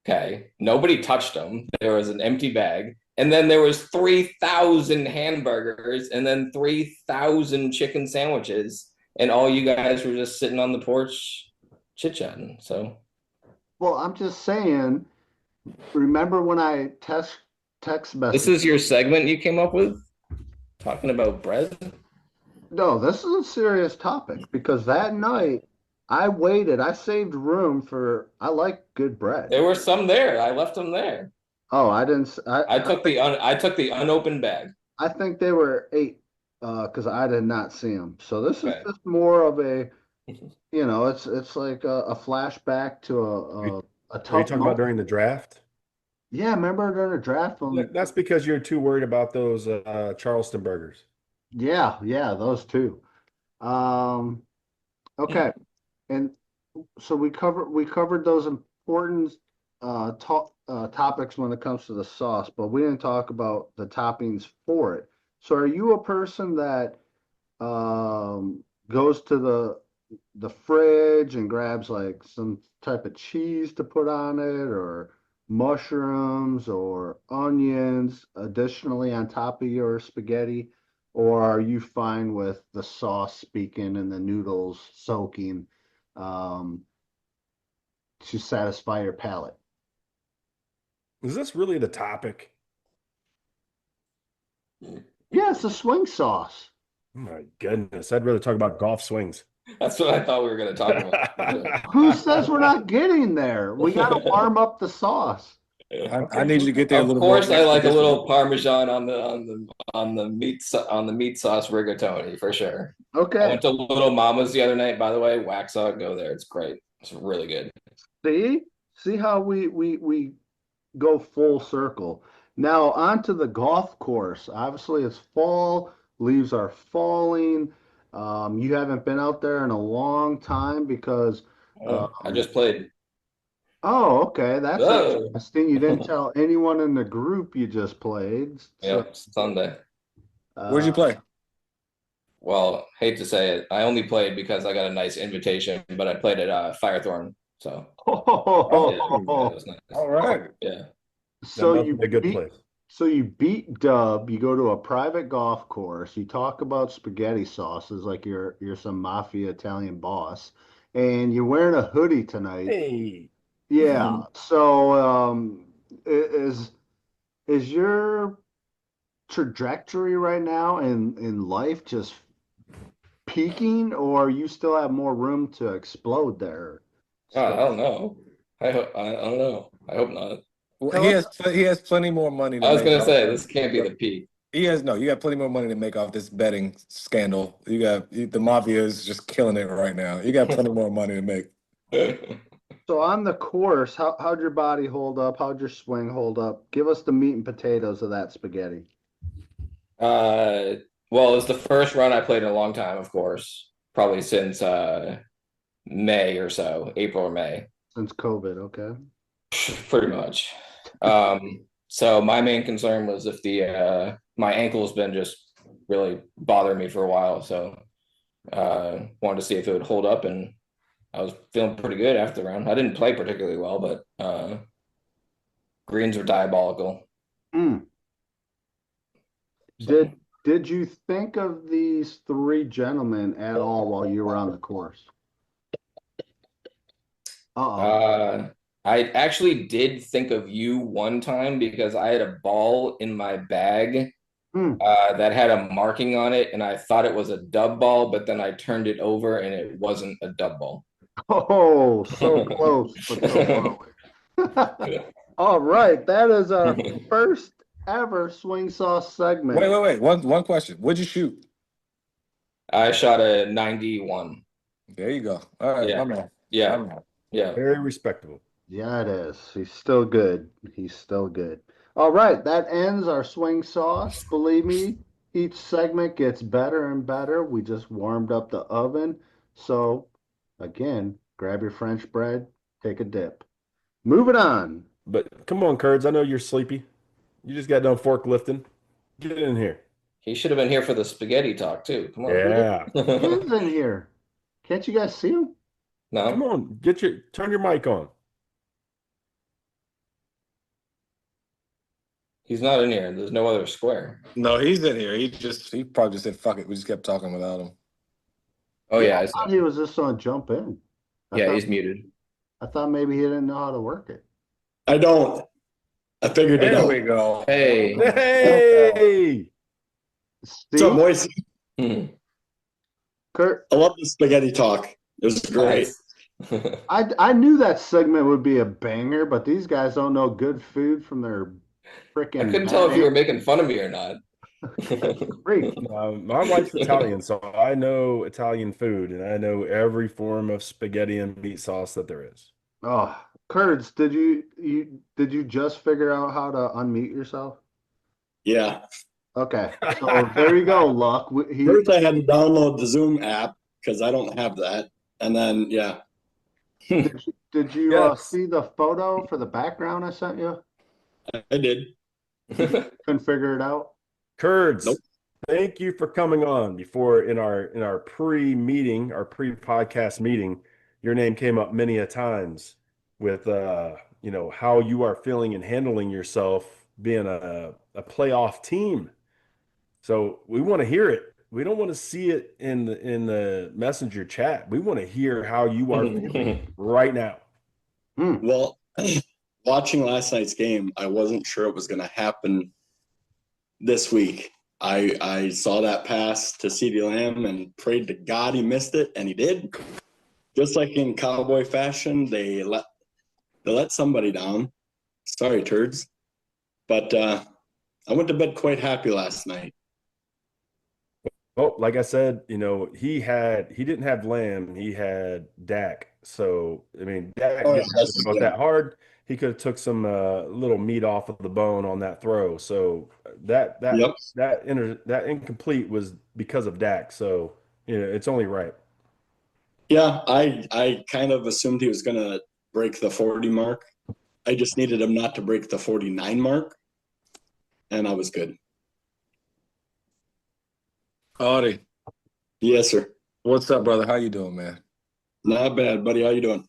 Okay. Nobody touched them. There was an empty bag. And then there was 3,000 hamburgers and then 3,000 chicken sandwiches. And all you guys were just sitting on the porch chit-chatting. So, well, I'm just saying, remember when I text message? this is your segment you came up with? Talking about bread? No, this is a serious topic because that night I waited. I saved room for, I like good bread. There were some there. I left them there. Oh, I didn't. I took the unopened bag. I think they were 8 because I did not see them. So this is Okay. just more of a, it's like a flashback to a tough Are you talking about moment. during the draft? Yeah, remember during the draft when That's because you're too worried about those Charleston burgers. yeah, those two. Okay. And so we covered those important topics when it comes to the sauce, but we didn't talk about the toppings for it. So are you a person that goes to the fridge and grabs like some type of cheese to put on it, or mushrooms or onions additionally on top of your spaghetti? Or are you fine with the sauce speaking and the noodles soaking to satisfy your palate? Is this really the topic? Yeah, it's a swing sauce. Oh my goodness. I'd rather talk about golf swings. That's what I thought we were going to talk about. Who says we're not getting there? We got to warm up the sauce. I need you to get there a Of little more. course, I like a little Parmesan on the meat sauce rigatoni for sure. I Okay. went to Little Mama's the other night, by the way. Waxaw, go there. It's great. It's really good. See how we go full circle. Now onto the golf course. Obviously, it's fall, leaves are falling. You haven't been out there in a long time because I just played. oh, okay, that's Oh, interesting. You didn't tell anyone in the group you just played. So yep, Sunday. Where'd you play? Well, hate to say it, I only played because I got a nice invitation, but I played at Firethorn. So yeah, it was nice. All right. Yeah. so That must you be a good beat place. so you beat Dub, you go to a private golf course, you talk about spaghetti sauces like you're some mafia Italian boss, and you're wearing a hoodie tonight. Hey, Yeah. So is your trajectory right now in life just peaking, or you still have more room to explode there? I don't know. I don't know. I hope not. Well, he has plenty more money to I was make gonna off say of. this can't be the peak. He has no. You got plenty more money to make off this betting scandal. The mafia is just killing it right now. You got plenty more money to make. So on the course, how'd your body hold up? How'd your swing hold up? Give us the meat and potatoes of that spaghetti. Well, it was the first run I played in a long time, of course, probably since May or so, April or May, Since COVID, okay. pretty much. So my main concern was if the my ankle's been just really bothering me for a while, so wanted to see if it would hold up, and I was feeling pretty good after the round. I didn't play particularly well, but greens were diabolical. Mm. So, Did you think of these three gentlemen at all while you were on the course? I actually did think of you one time because I had a ball in my bag that had a marking on it, and I thought it was a dub ball, but then I turned it over and it wasn't a dub ball. Oh, so close, but so far away. All right, that is our first ever swing sauce segment. Wait. One question. What'd you shoot? I shot a 91. There you go. All right, Yeah. my man. Yeah. My man. Yeah. very respectable. Yeah, it is. He's still good. He's still good. All right, that ends our swing sauce. Believe me, each segment gets better and better. We just warmed up the oven. So, again, grab your French bread, take a dip. Moving on. But come on, Kurds. I know you're sleepy. You just got done forklifting. Get in here. He should have been here for the spaghetti talk too. Come on. Yeah. He is in here. Can't you guys see him? Come No, on. Turn your mic on. he's not in here. There's no other square. No, he's in here. He probably just said fuck it. We just kept talking without him. Oh yeah, I I see. thought he was just gonna jump in. Yeah, he's muted. I thought maybe he didn't know how to work it. I don't. I figured it There out. we go. Hey. Hey. What's up, See, boys? Hmm. Kurt, I love the spaghetti talk. It was great. Nice. I knew that segment would be a banger, but these guys don't know good food from their I freaking. couldn't tell if you were making fun of me or not. Great. My wife's Italian, so I know Italian food, and I know every form of spaghetti and meat sauce that there is. Oh, Kurtz, did you just figure out how to unmute yourself? Yeah. Okay, so there you go, Luck. First, I had to download the Zoom app because I don't have that. And then, yeah. Did you Yes. see the photo for the background I sent you? I did. Couldn't figure it out. Kurds, Nope. thank you for coming on. Before in our pre-meeting, our pre-podcast meeting, your name came up many a times with how you are feeling and handling yourself being a playoff team. So we want to hear it. We don't want to see it in the messenger chat. We want to hear how you are feeling right now. Well, watching last night's game, I wasn't sure it was going to happen this week. I saw that pass to CeeDee Lamb and prayed to God he missed it, and he did. Just like in Cowboy fashion, they let somebody down. Sorry, turds. But I went to bed quite happy last night. Well, like I said, he didn't have Lamb, he had Dak. So I mean, Dak Oh, yeah, didn't have to that's throw it good. that hard. He could have took some little meat off of the bone on that throw. So Yep. that incomplete was because of Dak. So it's only right. Yeah, I kind of assumed he was going to break the 40 mark. I just needed him not to break the 49 mark, and I was good. Audie, Yes, sir. what's up, brother? How you doing, man? Not bad, buddy. How you doing?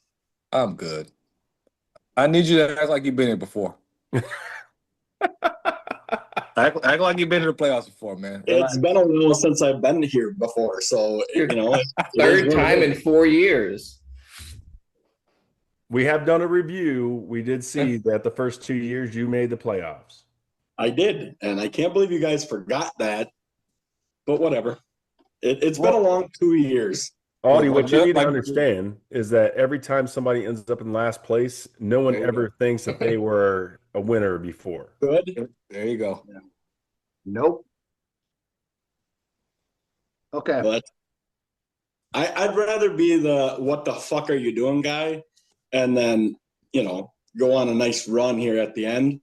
I'm good. I need you to act like you've been here before. Act like you've been to the playoffs before, man. It's Relax. been a while since I've been here before, so it is Third what it time is. in 4 years. We have done a review. We did see that the first 2 years you made the playoffs. I did, and I can't believe you guys forgot that. But whatever. It's been a long 2 years. Audie, Well, what you need to like- understand is that every time somebody ends up in last place, no one There you ever thinks that they were a winner before. Good. There you go. Nope. Okay. But I'd rather be the what the fuck are you doing guy, and then go on a nice run here at the end,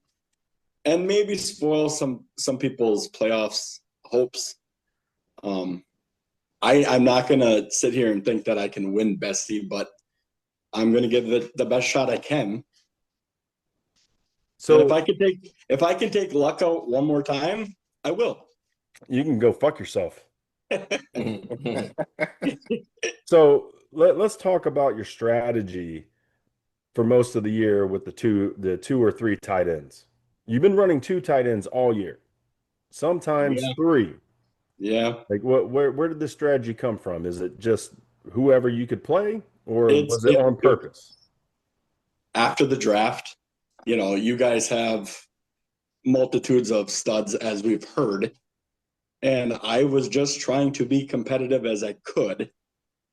and maybe spoil some people's playoffs hopes. I'm not gonna sit here and think that I can win Bessie, but I'm gonna give it the best shot I can. So And if I can take luck out one more time, I will. you can go fuck yourself. So let's talk about your strategy for most of the year with the two or three tight ends. You've been running 2 tight ends all year, sometimes Yeah. 3. Yeah. Like where did this strategy come from? Is it just whoever you could play, or It's- was it on purpose? After the draft, you guys have multitudes of studs, as we've heard. And I was just trying to be competitive as I could.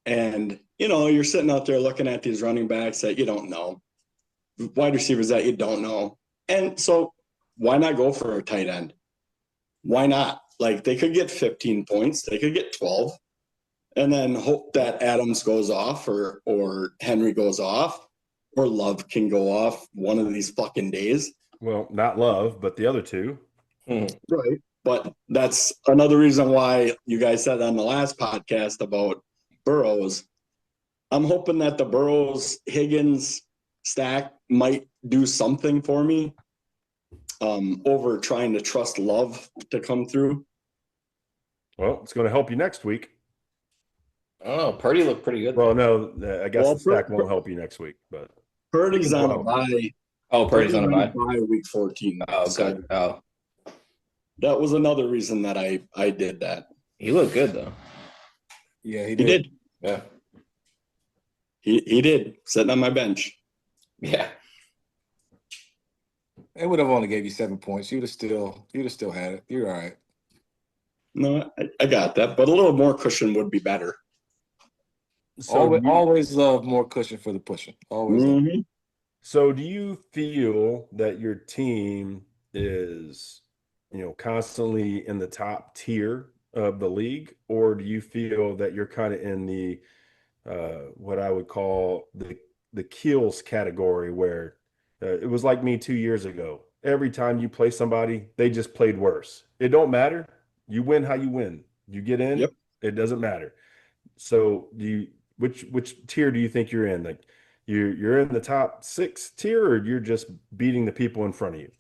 And, you're sitting out there looking at these running backs that you don't know, wide receivers that you don't know. And so why not go for a tight end? Why not? Like, they could get 15 points, they could get 12, and then hope that Adams goes off or Henry goes off or Love can go off one of these fucking days. Well, not Love, but the other 2. Right. But that's another reason why you guys said on the last podcast about Burrows. I'm hoping that the Burrows Higgins stack might do something for me over trying to trust Love to come through. Well, it's going to help you next week. Oh, Purdy looked pretty good. Well, no, I guess Well, the stack won't help you next week, but Purdy's on a Wow. bye. Oh, Purdy's on a bye. Week 14. Oh, So good. Oh, that was another reason that I did that. he looked good though. Yeah, he He did. did. Yeah. He did, sitting on my bench. Yeah. It would have only gave you 7 points. You'd have still had it. You're all right. No, I got that, but a little more cushion would be better. so Always love more cushion for the pushing. Always love. Mhm. So do you feel that your team is, constantly in the top tier of the league, or do you feel that you're kind of in the what I would call the kills category, where it was like me 2 years ago. Every time you play somebody, they just played worse. It don't matter. You win how you win. You get in, Yep. It doesn't matter. So which tier do you think you're in? Like you're in the top 6 tier, or you're just beating the people in front of you?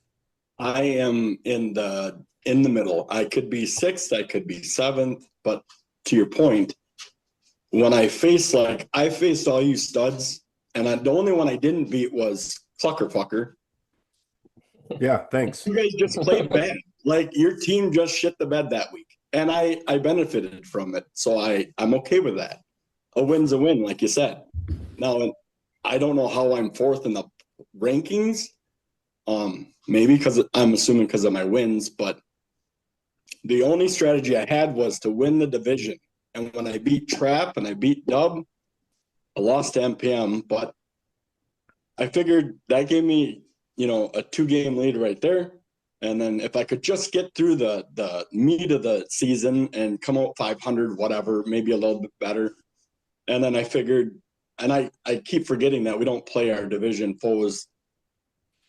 I am in the middle. I could be 6th, I could be 7th, but to your point, when I faced all you studs, and the only one I didn't beat was Fucker. Yeah, thanks. You guys just played bad. Like, your team just shit the bed that week, and I benefited from it, so I'm okay with that. A win's a win, like you said. Now, I don't know how I'm 4th in the rankings. Maybe I'm assuming because of my wins, but the only strategy I had was to win the division. And when I beat Trap and I beat Dub, I lost to MPM, but I figured that gave me a 2-game lead right there. And then if I could just get through the meat of the season and come out 500, whatever, maybe a little bit better. And then I figured, and I keep forgetting that we don't play our division foes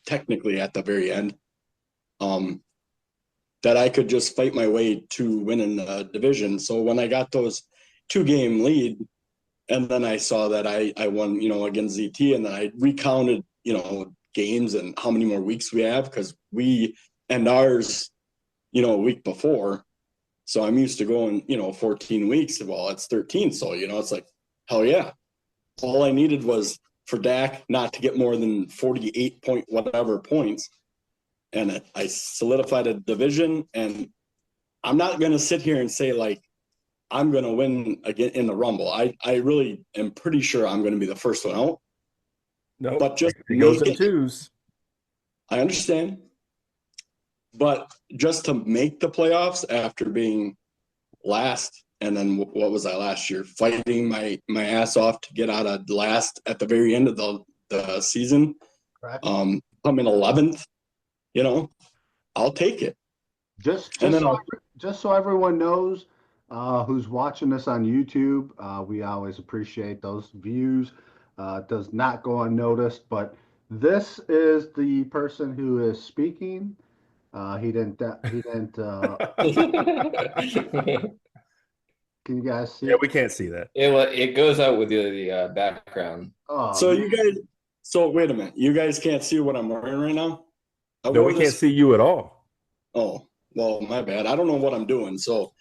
technically at the very end. That I could just fight my way to winning the division. So when I got those 2-game lead, and then I saw that I won, against ZT, and then I recounted, games and how many more weeks we have, because we end ours, a week before. So I'm used to going, 14 weeks. Well, it's 13. So, it's like, hell yeah. All I needed was for Dak not to get more than 48 point whatever points. And I solidified a division. And I'm not going to sit here and say, like, I'm going to win again in the Rumble. I really am pretty sure I'm going to be the first one out. No, But just it goes make in twos. I understand. But just to make the playoffs after being last, and then what was I last year? Fighting my ass off to get out of last at the very end of the season. Correct. Come in 11th, I'll take it. Just And then just so everyone knows who's watching this on YouTube, we always appreciate those views. It does not go unnoticed, but this is the person who is speaking. He didn't. Can you guys see? Yeah, we can't see that. It goes out with the background. Oh, So man. you guys, so wait a minute. You guys can't see what I'm wearing right now? No, we can't see you at all. Oh, well, my bad. I don't know what I'm doing. So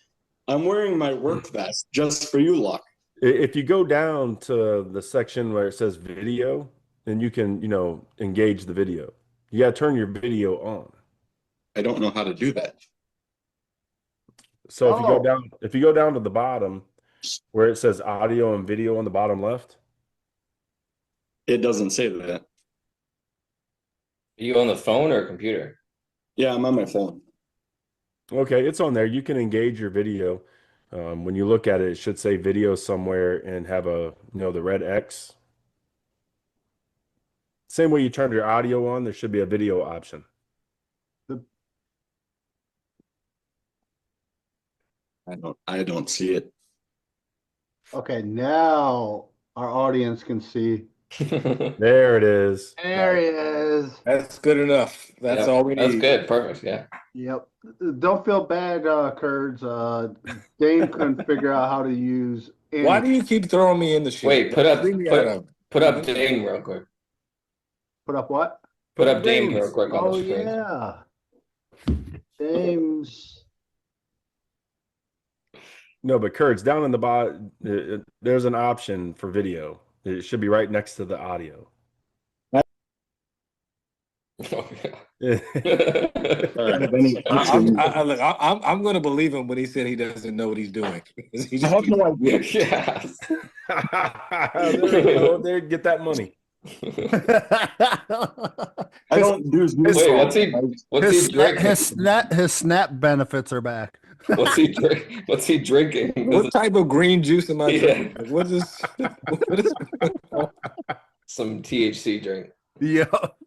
I'm wearing my work vest just for you, Luck. If you go down to the section where it says video, then you can, engage the video. You got to turn your video on. I don't know how to do that. So if you go down to the bottom where it says audio and video on the bottom left. It doesn't say that. Are you on the phone or computer? Yeah, I'm on my phone. Okay, it's on there. You can engage your video. When you look at it, it should say video somewhere and have the red X. Same way you turn your audio on, there should be a video option. I don't see it. Okay, now our audience can see. There it is. There he is. That's good enough. That's all we need. That's good. Perfect. Yeah. Yep. Don't feel bad, Kurds. Dane couldn't figure out how to use. Why do you keep throwing me in the shit? Wait, put up Put Dane real quick. Put up what? Put up Dane real quick on Oh, the screen. yeah. Dame's. No, but Kurt's down in the bottom. There's an option for video. It should be right next to the audio. Oh, yeah. I'm going to believe him when he said he doesn't know what he's doing. I have no idea. Yes. There we go. There, get that money. I don't do Wait, what's he drinking? His snap benefits are back. What's he drinking? What type of green juice am I drinking? Yeah. What is Some THC drink. Yeah.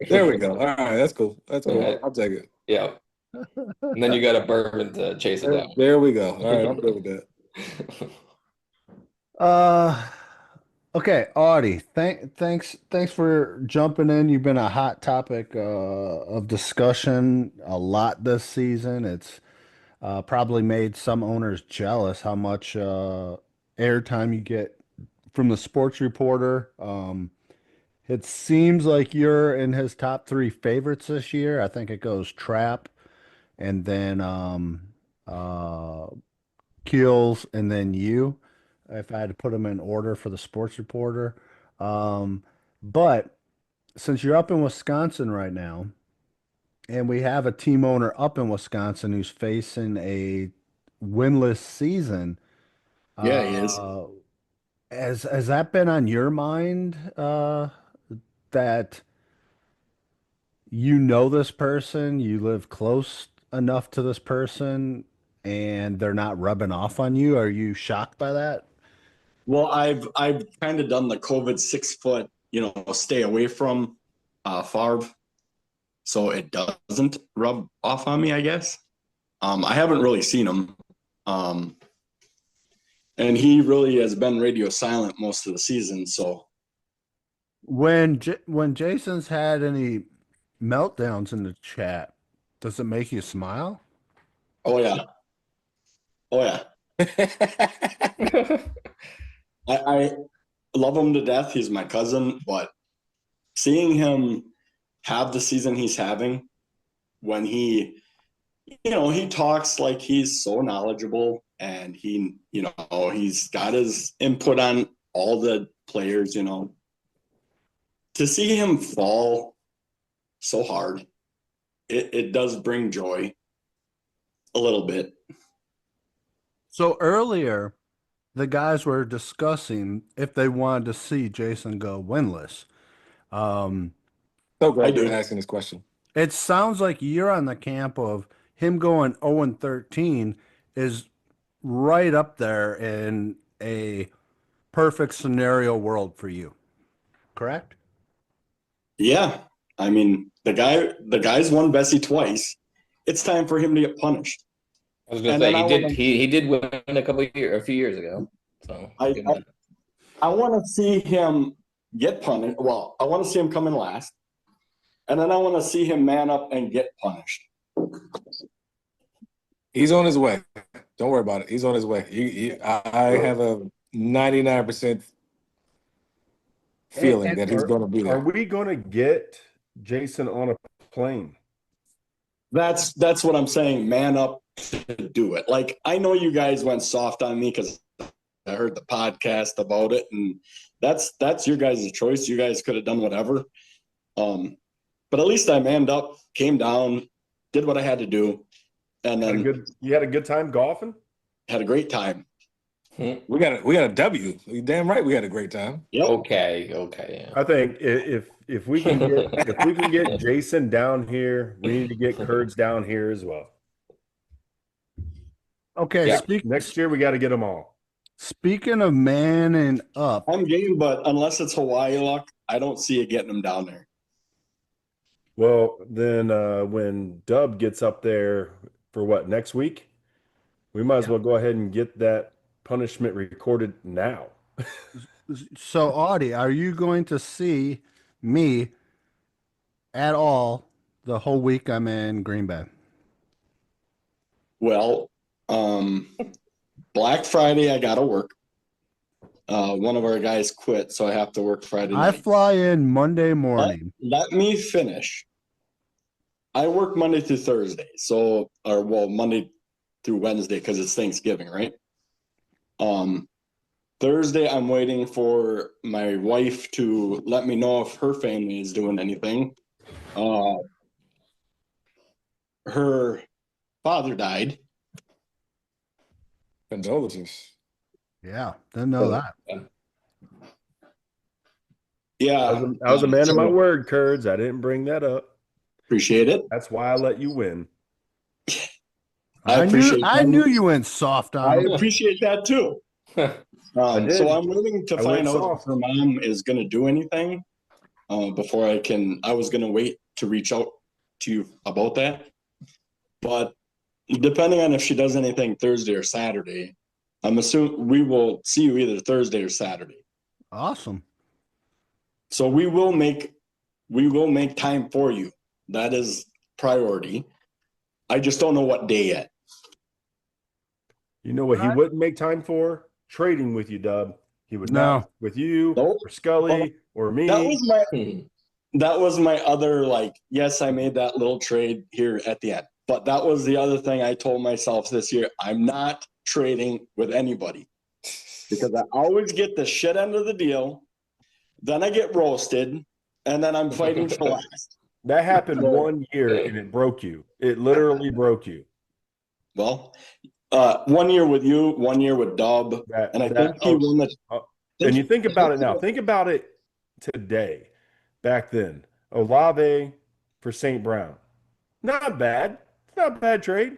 There we go. All right, that's cool. That's cool. Right. I'll take it. Yeah. And then you got a bourbon to chase it down. There we go. All right, I'm good with that. Okay, Audie, thanks for jumping in. You've been a hot topic of discussion a lot this season. It's probably made some owners jealous how much airtime you get from the sports reporter. It seems like you're in his top 3 favorites this year. I think it goes Trap, and then Keels, and then you, if I had to put them in order for the sports reporter. But since you're up in Wisconsin right now, and we have a team owner up in Wisconsin who's facing a winless season. Yeah, he is. Has that been on your mind, that this person, you live close enough to this person, and they're not rubbing off on you? Are you shocked by that? Well, I've kind of done the COVID 6 foot, stay away from Favre. so it doesn't rub off on me, I guess. I haven't really seen him. And he really has been radio silent most of the season. So When Jason's had any meltdowns in the chat, does it make you smile? oh yeah. I love him to death. He's my cousin, but seeing him have the season he's having when he talks like he's so knowledgeable and he's got his input on all the players, to see him fall so hard, it does bring joy a little bit. So earlier, the guys were discussing if they wanted to see Jason go winless. So glad you're asking this question. It sounds like you're on the camp of him going 0-13 is right up there in a perfect scenario world for you. Correct? Yeah. I mean, the guy's won Bessie twice. It's time for him to get punished. I was gonna say he did win a few years ago. So I want to see him get punished. Well, I want to see him come in last, and then I want to see him man up and get punished. He's on his way. Don't worry about it. He's on his way. I have a 99% feeling that he's going to be there. Are we going to get Jason on a plane? That's what I'm saying. Man up to do it. Like, I know you guys went soft on me because I heard the podcast about it, and that's your guys' choice. You guys could have done whatever. But at least I manned up, came down, did what I had to do, and then you had a good time golfing? Had a great time. We got a W. You damn right we had a great time. Yep. Okay. Yeah. I think if we can get Jason down here, we need to get Kurds down here as well. Okay. Yeah. Next year we got to get them all. Speaking of manning up, I'm game, but unless it's Hawaii luck, I don't see it getting them down there. Well, then when Dub gets up there for what, next week, we might as well go ahead and get that punishment recorded now. So Audie, are you going to see me at all the whole week I'm in Green Bay? Well, Black Friday, I gotta work. One of our guys quit, so I have to work Friday night. I fly in Monday morning. Let me finish. I work Monday through Thursday, Monday through Wednesday because it's Thanksgiving, right? Thursday, I'm waiting for my wife to let me know if her family is doing anything. Her father died. Condolences. Yeah, didn't know that. Yeah. I was a man of my word, Kurds. I didn't bring that up. Appreciate it. That's why I let you win. I knew you went soft on I him. appreciate that too. So I'm waiting to find out if her mom is going to do anything before I can. I was going to wait to reach out to you about that. But depending on if she does anything Thursday or Saturday, I'm assuming we will see you either Thursday or Saturday. Awesome. So we will make time for you. That is priority. I just don't know what day yet. You know what he wouldn't make time for? Trading with you, Dub. He would not with you or Scully or me. That was my other, yes, I made that little trade here at the end. But that was the other thing I told myself this year. I'm not trading with anybody because I always get the shit end of the deal. Then I get roasted, and then I'm fighting for last. That happened 1 year, and it broke you. It literally broke you. Well, 1 year with you, 1 year with Dub, and I think he won the. And you think about it now. Think about it today. Back then, Olave for St. Brown, not bad. It's not a bad trade.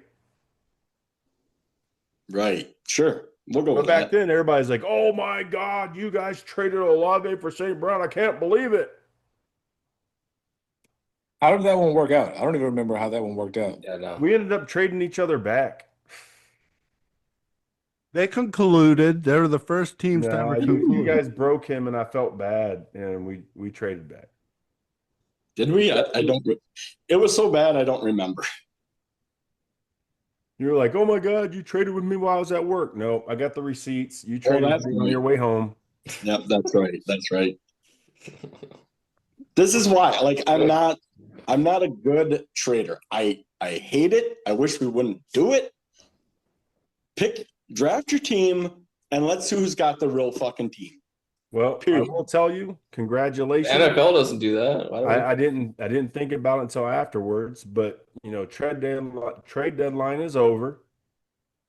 Right. Sure. We'll go but with back that. then, everybody's like, "Oh my God, you guys traded Olave for St. Brown! I can't believe it." How did that one work out? I don't even remember how that one worked out. Yeah, no. We ended up trading each other back. They concluded. They were the first teams to Nah, ever you conclude. guys broke him, and I felt bad, and we traded back. Did we? I don't. It was so bad I don't remember. You were like, "Oh my God, you traded with me while I was at work." No, I got the receipts. You traded that's with me on right. your way home. Yep, that's right. That's right. This is why, like, I'm not a good trader. I hate it. I wish we wouldn't do it. Draft your team, and let's see who's got the real fucking team. Well, Period. I will tell you, The congratulations. NFL doesn't do that. Why do we? I didn't think about it until afterwards, but trade deadline is over.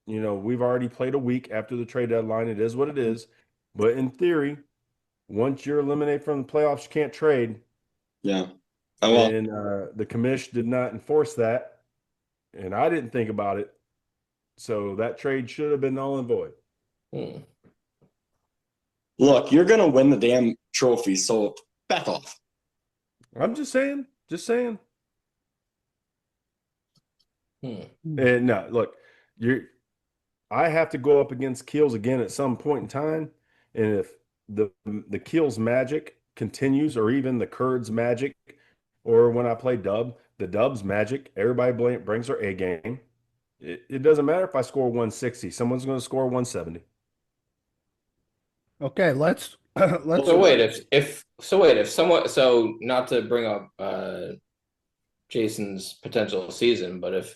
We've already played a week after the trade deadline. It is what it is. But in theory, once you're eliminated from the playoffs, you can't trade. Yeah. Well, And the commish did not enforce that, and I didn't think about it. So that trade should have been null and void. look, you're gonna win the damn trophy, so back off. I'm just saying. Hmm. And no, look, I have to go up against Keels again at some point in time, and if the Keels magic continues, or even the Kurds magic, or when I play Dub, the Dub's magic, everybody brings their A game. It doesn't matter if I score 160. Someone's going to score 170. Okay, let's So wait, if someone, so not to bring up Jason's potential season, but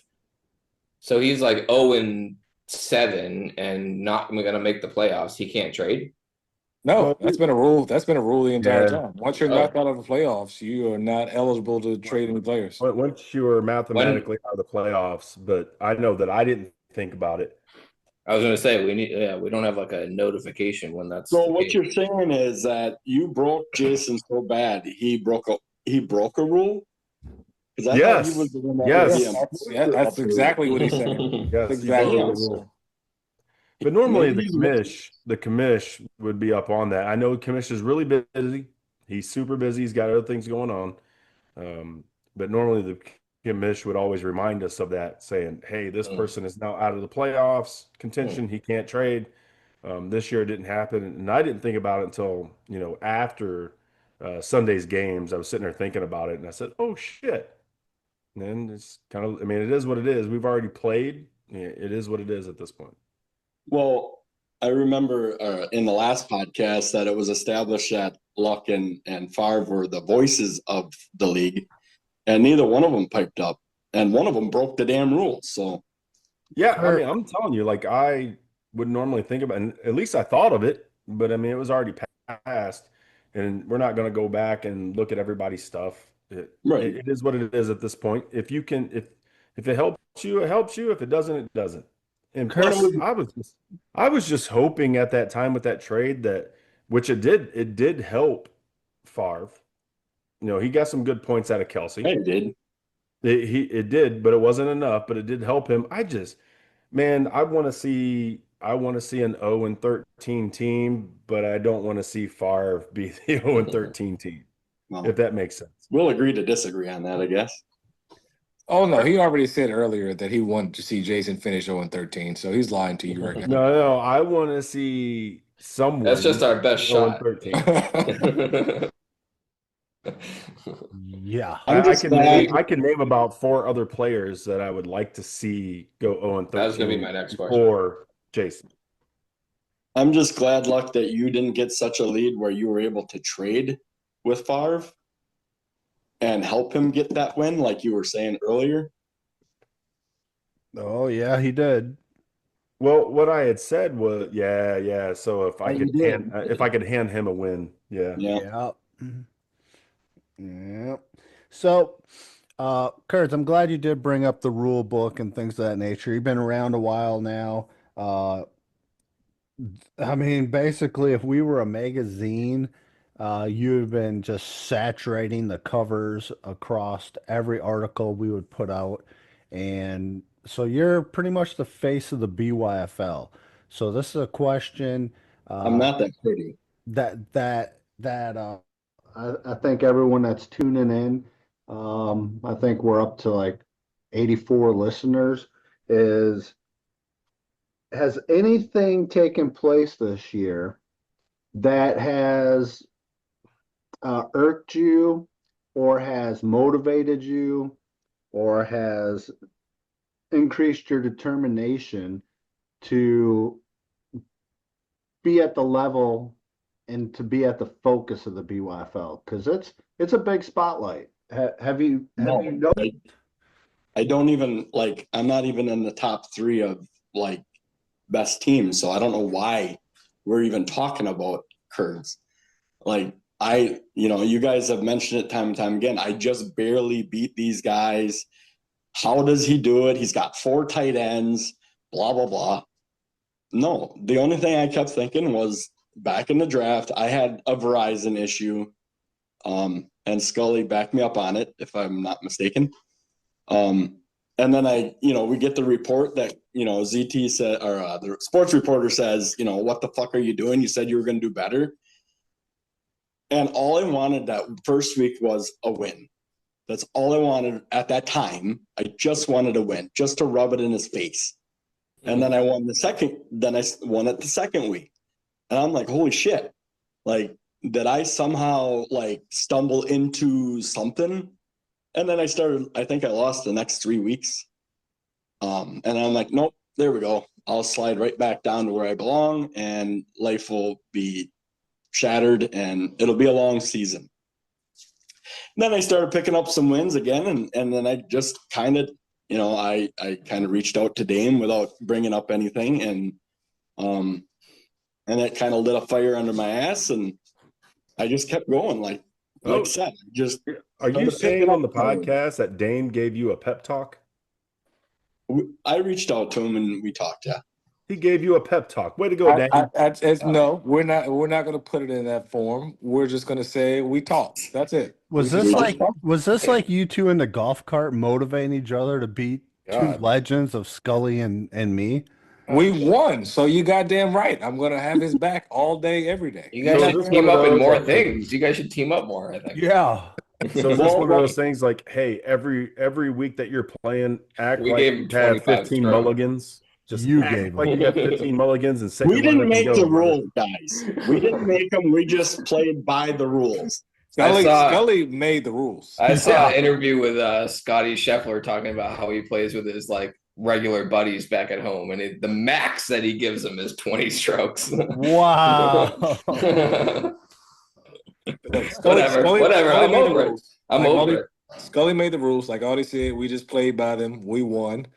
so he's like 0-7 and not gonna make the playoffs, he can't trade. No, Well, that's been a rule. That's been a rule the entire Yeah. time. Once you're Oh. knocked out of the playoffs, you are not eligible to trade any players. Once you are mathematically out of the playoffs, but I know that I didn't think about it. I was gonna say we don't have like a notification when that's So the what case. you're saying is that you broke Jason so bad he broke a rule? Because I thought he Yes. was the one that Yes. would be That's exactly what he's saying. Yes, That's you broke exactly the what he's rule. saying. But normally Maybe the commish would be up on that. I know commish is really busy. He's super busy. He's got other things going on. But normally the commish would always remind us of that, saying, "Hey, this person is now out of the playoffs contention. He can't trade." This year it didn't happen, and I didn't think about it until after Sunday's games. I was sitting there thinking about it, and I said, "Oh shit!" And then it's kind of, I mean, it is what it is. We've already played. It is what it is at this point. Well, I remember in the last podcast that it was established that Luck and Favre were the voices of the league, and neither one of them piped up, and one of them broke the damn rules. So Yeah, I mean, I'm telling you, like I would normally think about, and at least I thought of it, but I mean, it was already passed, and we're not going to go back and look at everybody's stuff. Right. It is what it is at this point. If you can, if it helps you, it helps you. If it doesn't, it doesn't. And Kurt, plus, I was just hoping at that time with that trade that, which it did help Favre. He got some good points out of Kelsey. I did. It did, but it wasn't enough. But it did help him. Man, I want to see an 0-13 team, but I don't want to see Favre be the 0-13 team. Well, If that makes sense. we'll agree to disagree on that, I guess. Oh no, he already said earlier that he wanted to see Jason finish 0-13, so he's lying to you right now. No, I want to see someone. That's just our best shot. 0-13. yeah. I can name about 4 other players that I would like to see go 0-13. That was gonna be my next question. For Jason. I'm just glad, Luck, that you didn't get such a lead where you were able to trade with Favre and help him get that win, like you were saying earlier. Oh yeah, he did. Well, what I had said was, yeah. So if I And you could hand him a win, yeah. Yeah. Yeah. So, Kurt, I'm glad you did bring up the rule book and things of that nature. You've been around a while now. I mean, basically, if we were a magazine, you've been just saturating the covers across every article we would put out. And so you're pretty much the face of the BYFL. So this is a question I'm not that pretty. that I think everyone that's tuning in I think we're up to like 84 listeners. Has anything taken place this year that has irked you or has motivated you or has increased your determination to be at the level and to be at the focus of the BYFL? Because it's a big spotlight. Have you No, I don't even like. I'm not even in the top 3 of like best teams, so I don't know why we're even talking about Kurds. Like you guys have mentioned it time and time again. I just barely beat these guys. How does he do it? He's got 4 tight ends, blah, blah, blah. No, the only thing I kept thinking was back in the draft, I had a Verizon issue. And Scully backed me up on it, if I'm not mistaken. And then we get the report that, ZT said, or the sports reporter says, what the fuck are you doing? You said you were going to do better. And all I wanted that first week was a win. That's all I wanted at that time. I just wanted a win, just to rub it in his face. And then I won then I won it the second week. And I'm like, holy shit. Like, did I somehow like stumble into something? And then I think I lost the next 3 weeks. And I'm like, nope, there we go. I'll slide right back down to where I belong and life will be shattered and it'll be a long season. And then I started picking up some wins again. And then I just kind of, I kind of reached out to Dame without bringing up anything. And it kind of lit a fire under my ass. And I just kept going. Like I said, just. Are you saying on the podcast that Dame gave you a pep talk? I reached out to him and we talked. Yeah, he gave you a pep talk. Way to go, Dame. No, we're not going to put it in that form. We're just going to say we talked. That's it. Was this like you two in the golf cart motivating each other to beat two legends of Scully and me? We won, so you goddamn right. I'm going to have his back all day, every day. You guys should team up in more things. You guys should team up more, I think. Yeah. So is this one of those things like, hey, every week that you're playing, act like you had 15 mulligans? Just you gave like you got 15 mulligans and say we didn't make the rules, guys. We didn't make them. We just played by the rules. Scully made the rules. I saw an interview with Scotty Scheffler talking about how he plays with his like regular buddies back at home, and the max that he gives them is 20 strokes. Wow. Whatever. I'm over it. I'm over it. Scully made the rules. Like Audie said, we just played by them. We won,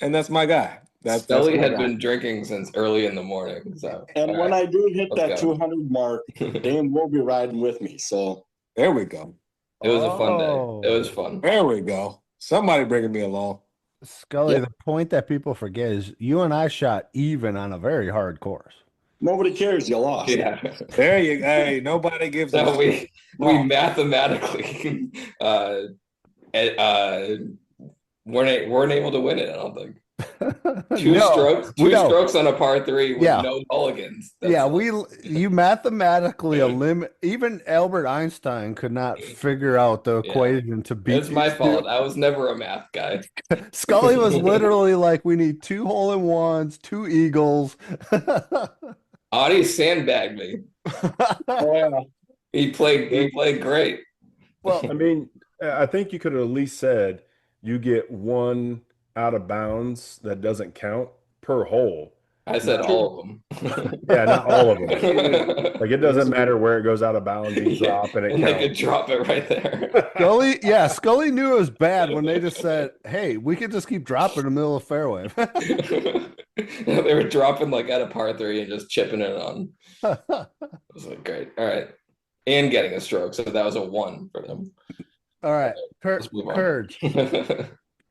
and that's my guy. Scully had been drinking since early in the morning. So, and when I do hit that 200 mark, Dame will be riding with me. So there we go. It was a fun day. It was fun. There we go. Somebody bringing me along. Scully, the point that people forget is you and I shot even on a very hard course. Nobody cares. You lost. Yeah. There you go. Hey, nobody gives a we mathematically weren't able to win it, I don't think. Two strokes on a par 3 with no mulligans. You mathematically eliminate. Even Albert Einstein could not figure out the equation to beat. It's my fault. I was never a math guy. Scully was literally like, we need 2 hole-in-ones, 2 eagles. Audie sandbagged me. He played great. Well, I mean, I think you could have at least said you get 1 out of bounds that doesn't count per hole. I said all of them. Yeah, not all of them. Like it doesn't matter where it goes out of bounds. You drop and it counts. They could drop it right there. Scully knew it was bad when they just said, "Hey, we could just keep dropping in the middle of the fairway." They were dropping like at a par 3 and just chipping it on. It was like great. All right, and getting a stroke, so that was a 1 for them. All right, Kurds.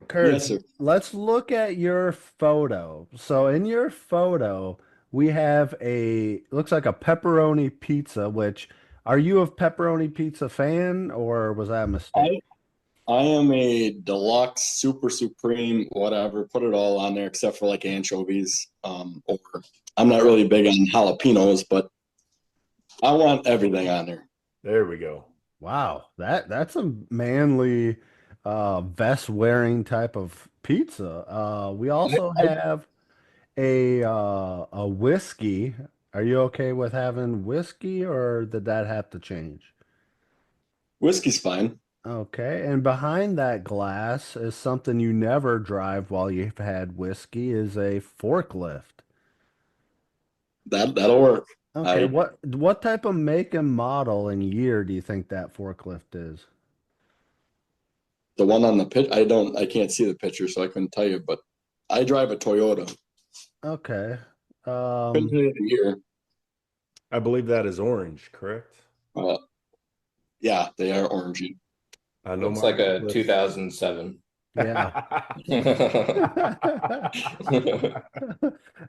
Kurt, yes, let's look at your photo. So in your photo, we have looks like a pepperoni pizza, which, are you a pepperoni pizza fan or was that a mistake? I am a deluxe, super supreme, whatever, put it all on there except for like anchovies. Or I'm not really big on jalapenos, but I want everything on there. There we go. Wow, that's a manly vest wearing type of pizza. We also have a whiskey. Are you okay with having whiskey or did that have to change? Whiskey's fine. Okay, and behind that glass is something you never drive while you've had whiskey is a forklift. That'll work. Okay, I what type of make and model and year do you think that forklift is? The one on the pit. I can't see the picture, so I couldn't tell you. But I drive a Toyota. Okay. Couldn't tell you the year. I believe that is orange, correct? Uh, yeah, they are orangey. I know Looks my like a forklifts. 2007. Yeah.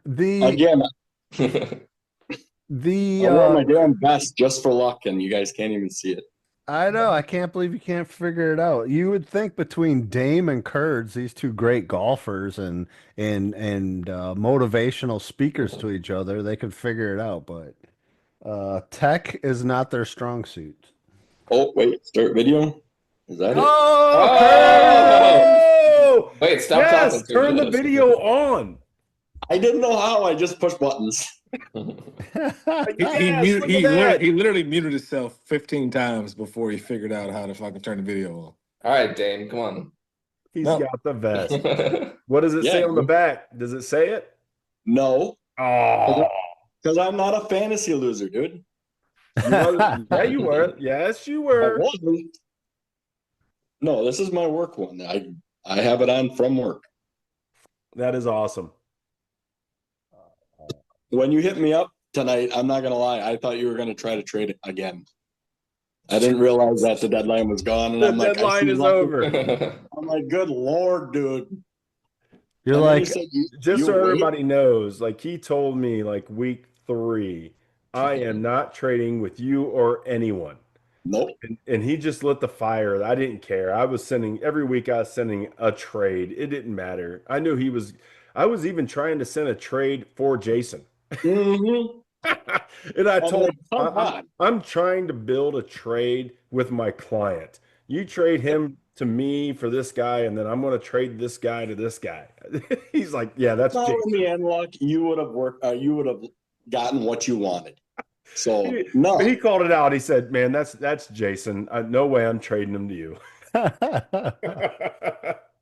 The Again, the I wore my damn vest just for luck, and you guys can't even see it. I know, I can't believe you can't figure it out. You would think between Dame and Kurds, these two great golfers and motivational speakers to each other, they could figure it out, but tech is not their strong suit. Oh wait, start video. Is that it? Oh, Kurds! Oh, Wait, stop yes, talking. So turn the good. video on. I didn't know how. I just pushed buttons. Yes, look at that. He literally muted himself 15 times before he figured out how to fucking turn the video on. All right, Dane, come on. He's No. got the vest. What does it say on the back? Does it say it? No, Oh, because I'm not a fantasy loser, dude. yeah, you were. Yes, you I were. wasn't. No, this is my work one. I have it on from work. That is awesome. When you hit me up tonight, I'm not gonna lie. I thought you were gonna try to trade it again. I didn't realize that the deadline was gone, and The I'm like, I deadline see is lucky- over. I'm like, good lord, dude. You're And then he like, said, Just you so wait? everybody knows, like he told me like week 3, I am not trading with you or anyone. Nope. And he just lit the fire. I didn't care. I was sending every week I was sending a trade. It didn't matter. I was even trying to send a trade for Jason. Mm-hmm. And I I'm told like, come on. I'm trying to build a trade with my client. You trade him to me for this guy, and then I'm going to trade this guy to this guy. He's like, yeah, that's Well, in Jason. the end, luck, you would have worked. You would have gotten what you wanted. So He, no, he called it out. He said, man, that's Jason. No way I'm trading him to you.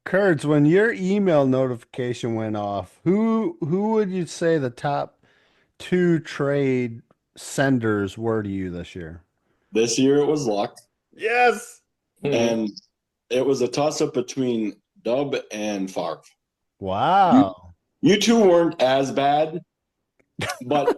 Kurds, when your email notification went off, who would you say the top two trade senders were to you this year? this year it was luck, Yes. and it was a toss up between Dub and Favre. Wow. You two weren't as bad, but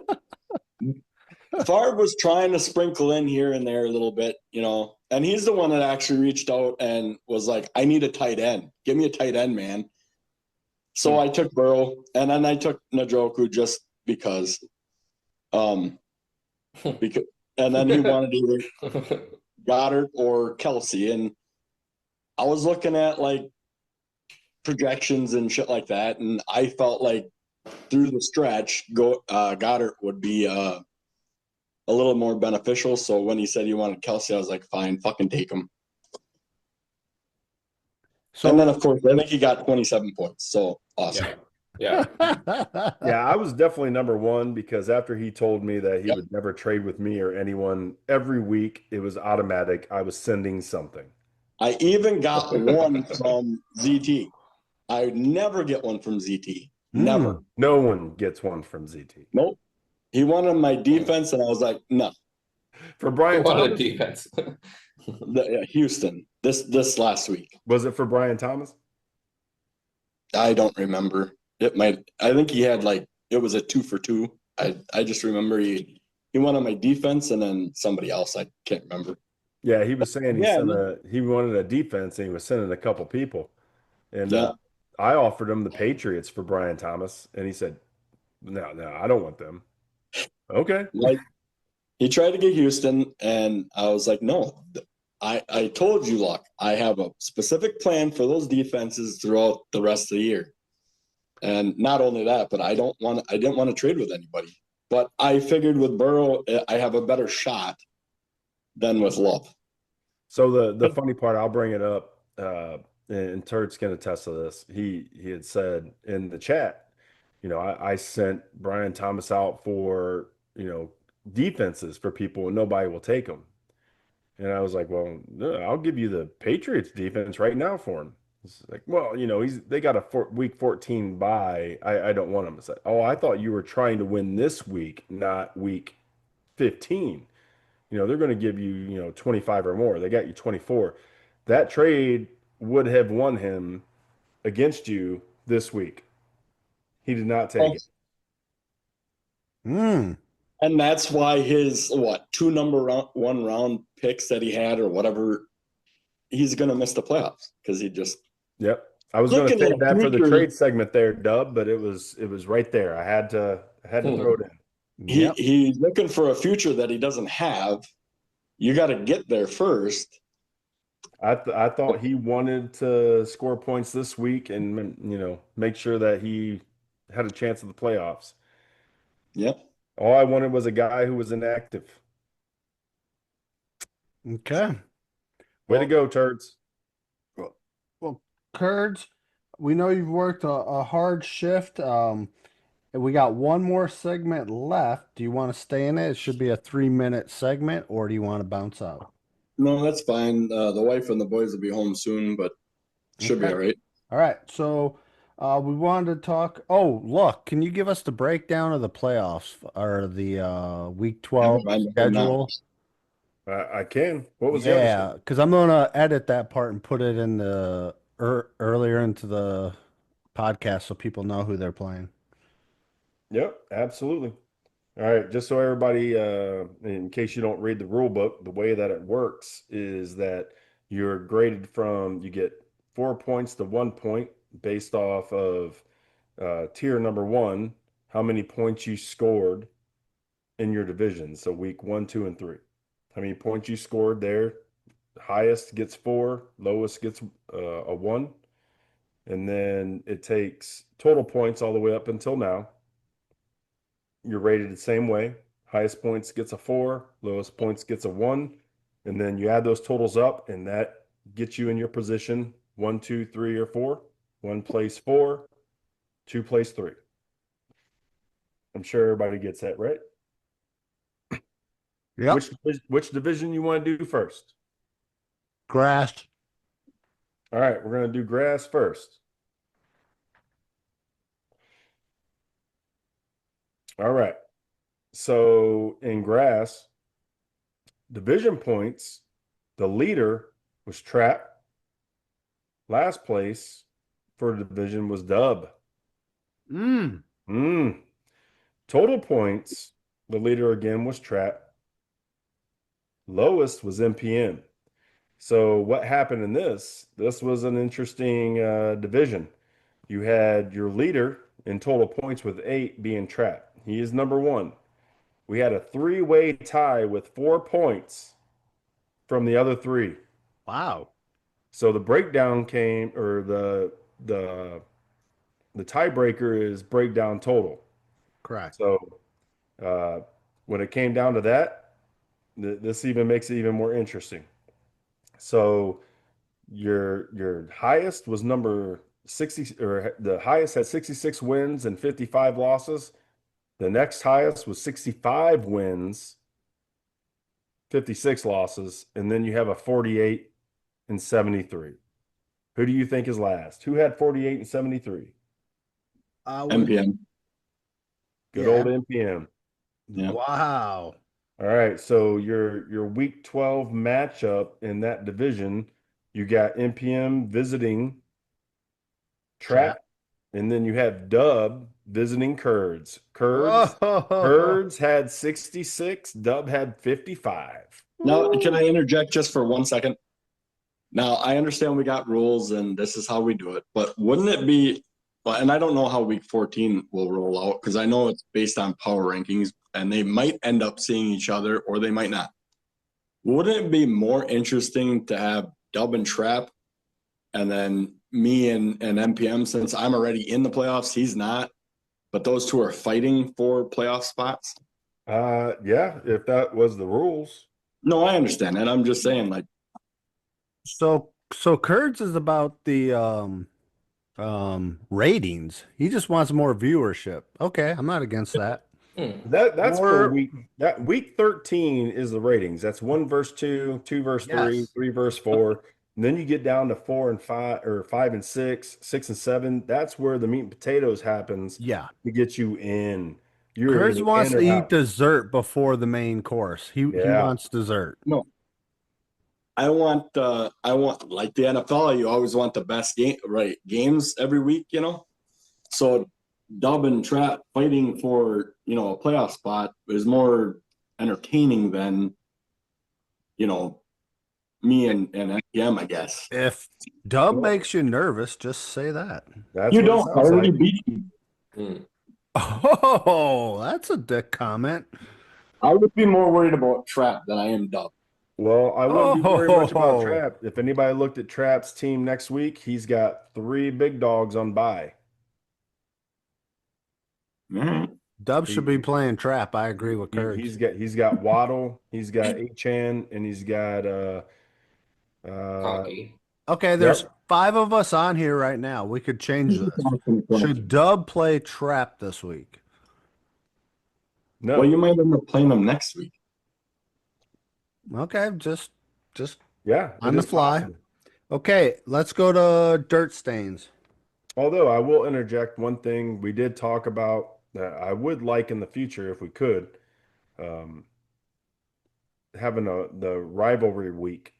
Favre was trying to sprinkle in here and there a little bit, and he's the one that actually reached out and was like, I need a tight end. Give me a tight end, man. So I took Burrow, and then I took Njoku just because. Because, and then he wanted either Goddard or Kelsey, and I was looking at like projections and shit like that, and I felt like through the stretch, Goddard would be a little more beneficial. So when he said he wanted Kelsey, I was like, fine, fucking take him. So, And then of course, I think he got 27 points. So awesome. Yeah. Yeah, I was definitely number one because after he told me that he would never trade with me or anyone, every week it was automatic. I was sending something. I even got one from ZT. I would never get one from ZT. Never. No one gets one from ZT. Nope. He wanted my defense, and I was like, no. For Brian What a Thomas? defense. Houston. This last week. Was it for Brian Thomas? I don't remember. I think he had it was a 2 for 2. I just remember he wanted my defense and then somebody else. I can't remember. Yeah, he was saying Yeah. he wanted a defense and he was sending a couple people. And Yeah. I offered him the Patriots for Brian Thomas, and he said, no, I don't want them. Okay. He tried to get Houston, and I was like, no. I told you, Luck, I have a specific plan for those defenses throughout the rest of the year. And not only that, but I didn't want to trade with anybody. But I figured with Burrow, I have a better shot than with Love. So the funny part, I'll bring it up, and Turt's can attest to this. He had said in the chat, I sent Brian Thomas out for, defenses for people and nobody will take them. And I was like, well, no, I'll give you the Patriots defense right now for him. It's like, well, they got a week 14 bye. I don't want him. It's like, oh, I thought you were trying to win this week, not week 15. They're going to give you, 25 or more. They got you 24. That trade would have won him against you this week. He did not take it. Mm. And that's why his two one round picks that he had or whatever, he's gonna miss the playoffs because he just. Yep. I was going to Looking save at that for the future- trade segment there, Dub, but it was right there. I had to throw it in. Yep. He's looking for a future that he doesn't have. You got to get there first. I thought he wanted to score points this week and make sure that he had a chance at the playoffs. Yep. All I wanted was a guy who was inactive. Okay. Way to go, Turds. Well, Kurds, we know you've worked a hard shift. And we got one more segment left. Do you want to stay in it? It should be a 3-minute segment, or do you want to bounce out? No, that's fine. The wife and the boys will be home soon, but should be Okay. all right. All right. So we wanted to talk. Oh, look, can you give us the breakdown of the playoffs or the week 12 Never mind, schedule? I can. What was the other Yeah, because I'm gonna edit that part and put it in the earlier into the podcast so people know who they're playing. Yep, absolutely. All right, just so everybody, in case you don't read the rule book, the way that it works is that you're graded you get 4 points to 1 point based off of tier number 1, how many points you scored in your division. So week 1, 2, and 3. How many points you scored there? Highest gets 4, lowest gets a 1. And then it takes total points all the way up until now. You're rated the same way. Highest points gets a 4, lowest points gets a 1. And then you add those totals up, and that gets you in your position 1, 2, 3, or 4. 1 plays 4, 2 plays 3. I'm sure everybody gets that, right? Yep. Which division you want to do first? Grass. All right, we're going to do grass first. All right. So in grass, division points, the leader was Trap. Last place for the division was Dub. Total points, the leader again was Trap. Lowest was MPM. So what happened in this? This was an interesting division. You had your leader in total points with 8 being Trap. He is number 1. We had a 3-way tie with 4 points from the other 3. Wow. So the breakdown came, or the tiebreaker is breakdown total. Correct. So when it came down to that, this even makes it even more interesting. So your highest was number 60, or the highest had 66 wins and 55 losses. The next highest was 65 wins, 56 losses, and then you have a 48 and 73. Who do you think is last? Who had 48 and 73? MPM. Good old MPM. Yeah. Wow. All right, so your week 12 matchup in that division, you got MPM visiting Trap, and then you have Dub visiting Kurds. Kurds had 66, Dub had 55. Now, can I interject just for 1 second? Now, I understand we got rules and this is how we do it, but wouldn't it be, and I don't know how week 14 will roll out because I know it's based on power rankings and they might end up seeing each other or they might not. Wouldn't it be more interesting to have Dub and Trap and then me and MPM, since I'm already in the playoffs, he's not, but those two are fighting for playoff spots? Yeah, if that was the rules. No, I understand. And I'm just saying, like, So Kurds is about the ratings. He just wants more viewership. Okay, I'm not against that. That's for Or week 13 is the ratings. That's 1 verse 2, 2 verse 3, Yes. 3 verse 4. And then you get down to 4 and 5 or 5 and 6, 6 and 7. That's where the meat and potatoes happens yeah. to get you in. You're Kurds either wants in to or eat out. dessert before the main course. He Yeah. wants dessert. No, I want like the NFL. You always want the best games every week. So Dub and Trap fighting for a playoff spot is more entertaining than me and NPM, I guess. If Dub makes you nervous, just say that. That's You what it don't. I sounds already like. beat you. Hmm. Oh, that's a dick comment. I would be more worried about Trap than I am Dub. Well, I wouldn't be worried much about Oh. Trap. If anybody looked at Trap's team next week, he's got 3 big dogs on bye. Mhm. Dub should be playing trap. I agree with Kurds. He's got Waddle, he's got Achan, and he's got Conky. Okay, there's Yep. 5 of us on here right now. We could change this. Should Dub play trap this week? No. Well, you might end up playing them next week. Okay, just Yeah, on it the is fly. possible. Okay, let's go to dirt stains. Although I will interject one thing we did talk about that I would like in the future if we could, um, having the rivalry week.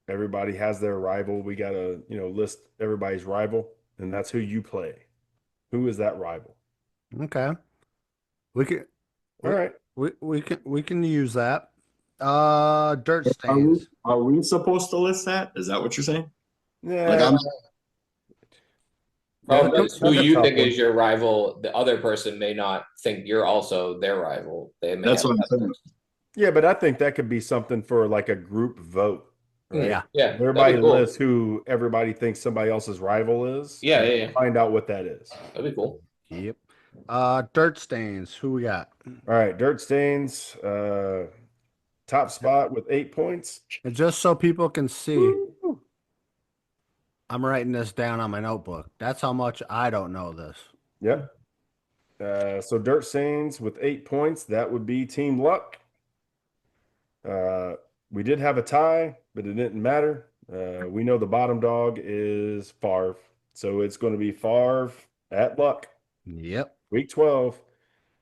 Everybody has their rival. We gotta, list everybody's rival, and that's who you play. Who is that rival? Okay. We can All right. we can use that. Dirt Are we, stains. are we supposed to list that? Is that what you're saying? Like Yeah. I'm Problem That's- is, who that's a you tough think one. is your rival, the other person may not think you're also their rival. They may That's have what I'm that saying. person. Yeah, but I think that could be something for like a group vote, right? Yeah. Yeah, that'd Everybody be cool. lists who everybody thinks somebody else's rival is. Yeah, and yeah, yeah. Find out what that is. That'd be cool. Yep. Dirt stains. Who we got? All right, Dirt Stains, top spot with 8 points. And just so people can see, I'm writing this down on my notebook. That's how much I don't know this. Yep. So Dirt Stains with 8 points, that would be Team Luck. We did have a tie, but it didn't matter. We know the bottom dog is Favre, so it's going to be Favre at Luck. Yep. Week 12.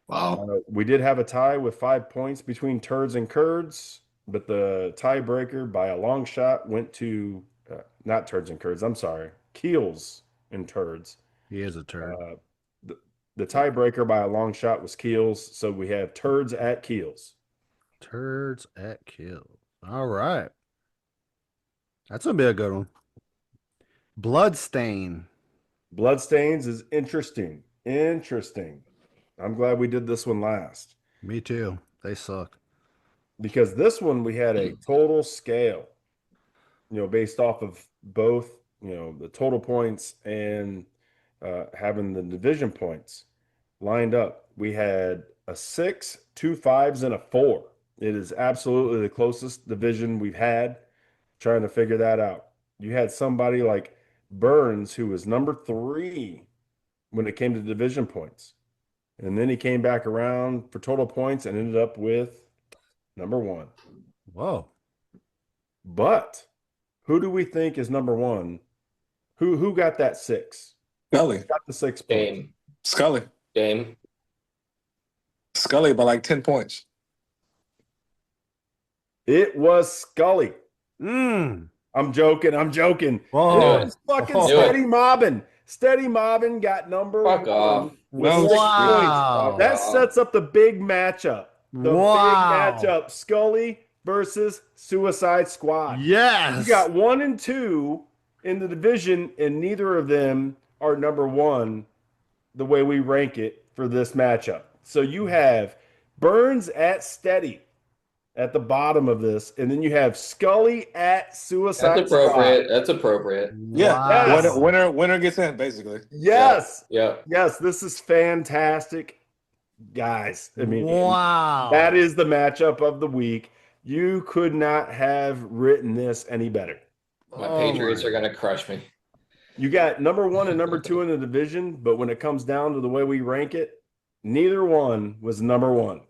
Wow. We did have a tie with 5 points between Turds and Curds, but the tiebreaker by a long shot went to not Turds and Curds. I'm sorry, Keels and Turds. He is a turd. The tiebreaker by a long shot was Keels, so we have Turds at Keels. Turds at kill. All right. That's gonna be a good one. Bloodstain. Bloodstains is interesting. Interesting. I'm glad we did this one last Me too. They suck. because this one we had a total scale, based off of both, the total points and having the division points lined up. We had a 6, 2 5s, and a 4. It is absolutely the closest division we've had. Trying to figure that out. You had somebody like Burns who was number 3 when it came to division points. And then he came back around for total points and ended up with number 1. Whoa. But who do we think is number 1? Who got that 6? Scully. Got the 6 points. Dame. Scully. Dame. Scully by like 10 points. It was Scully. Mm. I'm joking. Whoa. It was fucking Oh. steady mobbing. Steady mobbing got number Fuck 1 off. with No 6 Wow. points. That sets up the big matchup. The Wow. big matchup. Scully versus Suicide Squad. Yes. You got 1 and 2 in the division, and neither of them are number 1 the way we rank it for this matchup. So you have Burns at Steady at the bottom of this, and then you have Scully at Suicide That's appropriate. Squad. That's appropriate. Yeah. Wow. Winner gets in, basically. Yes. Yeah. Yes, this is fantastic. Guys, I mean, Wow. that is the matchup of the week. You could not have written this any better. My Oh Patriots my. are gonna crush me. You got number 1 and number 2 in the division, but when it comes down to the way we rank it, neither one was number 1.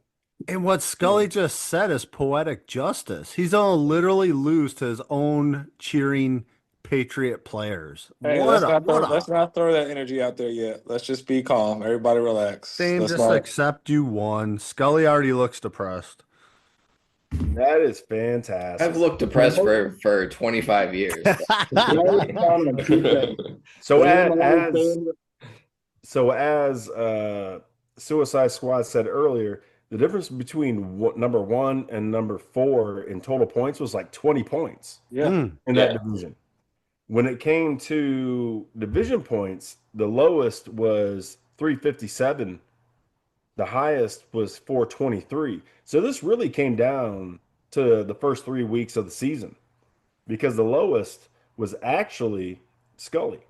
And what Scully just said is poetic justice. He's gonna literally lose to his own cheering Patriot players. Hey, What a let's not throw that energy out there yet. Let's just be calm. Everybody relax. Same, Let's just not. accept you won. Scully already looks depressed. That is fantastic. I've looked depressed for 25 years. So as Suicide Squad said earlier, the difference between number 1 and number 4 in total points was like 20 points. Yeah. In that division. When it came to division points, the lowest was 357. The highest was 423. So this really came down to the first 3 weeks of the season because the lowest was actually Scully.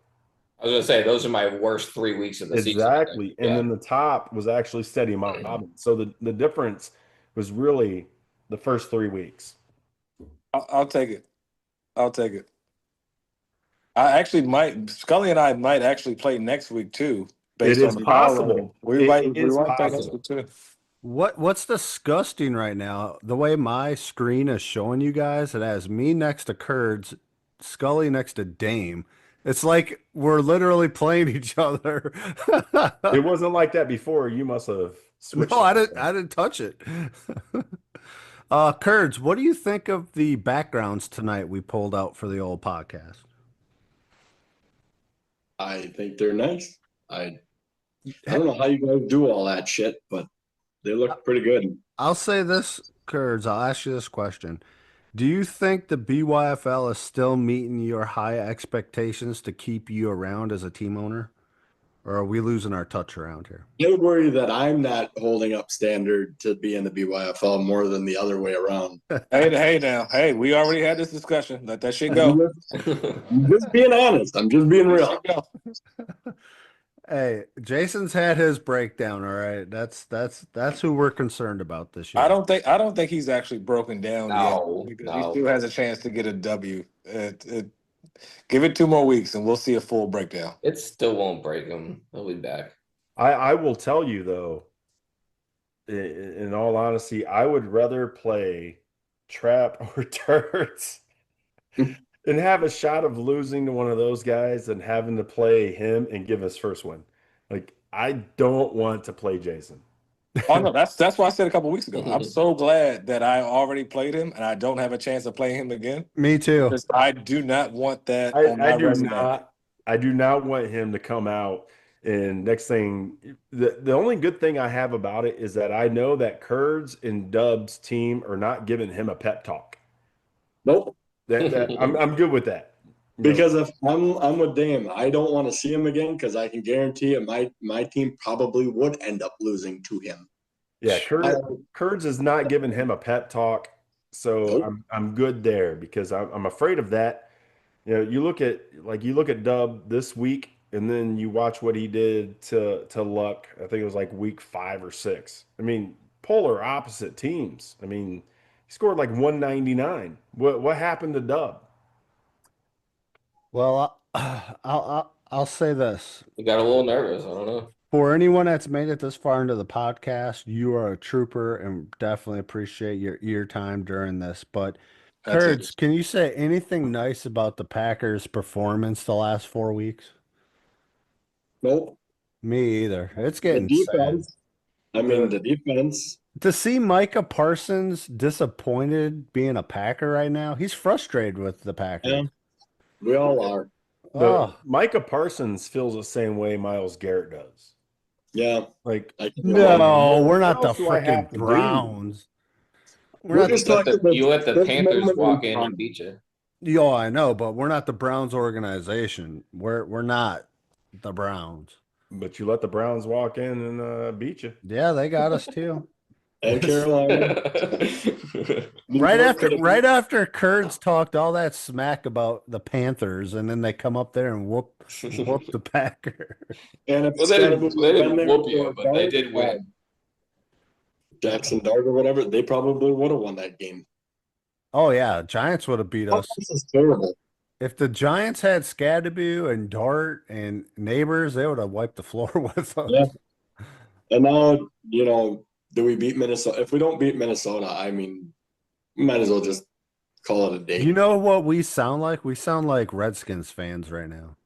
I was gonna say those are my worst 3 weeks of the season. Exactly. And then the top was actually Steady Mobbin. So the difference was really the first 3 weeks. I'll take it. I'll take it. I actually might. Scully and I might actually play next week too. It is possible. We might play next possible. week too. What's disgusting right now, the way my screen is showing you guys, it has me next to Kurds, Scully next to Dame. It's like we're literally playing each other. It wasn't like that before. You must have switched. No, I didn't touch it. Kurds, what do you think of the backgrounds tonight we pulled out for the old podcast? I think they're nice. I don't know how you guys do all that shit, but they look pretty good. I'll say this, Kurds, I'll ask you this question. Do you think the BYFL is still meeting your high expectations to keep you around as a team owner? Or are we losing our touch around here? I worry that I'm not holding up standard to be in the BYFL more than the other way around. Hey now. Hey, we already had this discussion. Let that shit go. I'm just being honest. I'm just being real. Hey, Jason's had his breakdown, all right. That's who we're concerned about this year. I don't think he's actually broken down No, yet because he still has a chance to get a W. Give it 2 more weeks and we'll see a full breakdown. It still won't break him. He'll be back. I will tell you though, in all honesty, I would rather play Trap or Turds and have a shot of losing to one of those guys than having to play him and give us first win. Like, I don't want to play Jason. Oh no, that's why I said a couple weeks ago. I'm so glad that I already played him and I don't have a chance of playing him again. Me too. Because I do not want that on my resume. I do not want him to come out and next thing. The only good thing I have about it is that I know that Kurds and Dub's team are not giving him a pep talk. Nope. I'm good with that. Because if I'm with Dame, I don't want to see him again because I can guarantee you my team probably would end up losing to him. Yeah, Kurds is not giving him a pep talk, so Nope. I'm good there because I'm afraid of that. You know, you look at Dub this week, and then you watch what he did to Luck. I think it was like week 5 or 6. I mean, polar opposite teams. I mean, he scored like 199. What happened to Dub? Well, I'll say this. He got a little nervous. I don't know. For anyone that's made it this far into the podcast, you are a trooper and definitely appreciate your ear time during this. But Kurds, can you say anything nice about the Packers' performance the last 4 weeks? Nope. Me either. It's The getting sad. defense. I mean, the defense. To see Micah Parsons disappointed being a Packer right now, he's frustrated with the Packers. Yeah, we all are. Oh, Micah Parsons feels the same way Miles Garrett does. Yeah. Like, no, we're not the else do I have freaking to do? Browns. We're We're not just the, talking You let the this Panthers moment walk in in time. and beat you. yo, I know, but we're not the Browns organization. We're not the Browns. But you let the Browns walk in and beat you. Yeah, they got us too. And Carolina. Right after Kurds talked all that smack about the Panthers, and then they come up there and whoop the Packers. And if Well, they didn't whoop you, but they did win. Jackson Dart or whatever, they probably would have won that game. Oh yeah, Giants would have beat us. This is terrible. If the Giants had Scadaboo and Dart and Neighbors, they would have wiped the floor with us. Yeah. And now, do we beat Minnesota? If we don't beat Minnesota, I mean, might as well just call it a day. You know what we sound like? We sound like Redskins fans right now.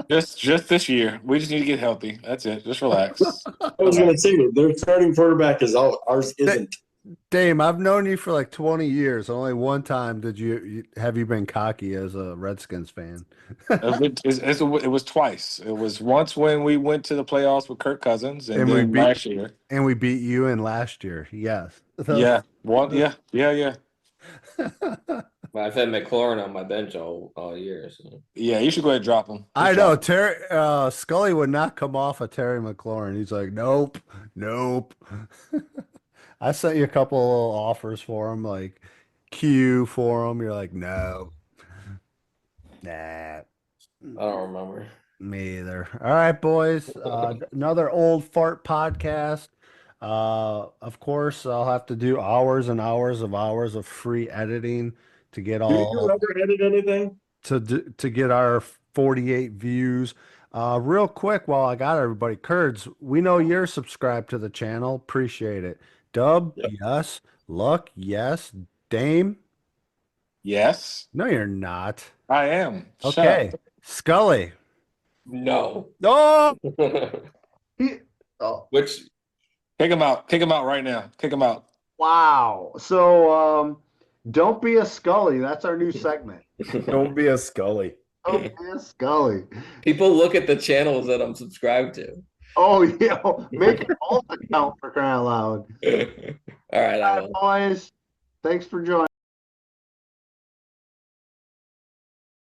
Just this year. We just need to get healthy. That's it. Just relax. I was going to say, their starting quarterback is out. Ours isn't. Dame, I've known you for like 20 years. Only one time have you been cocky as a Redskins fan. It was twice. It was once when we went to the playoffs with Kirk Cousins, and And we then beat- last year. And we beat you in last year. Yes. Yeah. One. Yeah. I've had McLaurin on my bench all year. So. Yeah. You should go ahead and drop him. I know Terry Scully would not come off of Terry McLaurin. He's like, nope. I sent you a couple of little offers for him, like Q for him. You're like, no. Nah. I don't remember. Me either. All right, boys. Another old fart podcast. Of course, I'll have to do hours and hours of free editing to get Do you ever edit anything? to get our 48 views. Real quick, while I got everybody, Kurds, we know you're subscribed to the channel. Appreciate it. Dub, Yep. yes. Luck, yes. Dame, Yes, no, you're not. I am. Shut Okay. up. Scully. No. Oh, Which Kick him out. Kick him out right now. Kick him out. wow. So, don't be a Scully. That's our new segment. Don't be a Scully. Don't be a Scully. people look at the channels that I'm subscribed to. Oh, yeah. Make an alt account for crying out loud. All right, I All will. right, boys. Thanks for joining.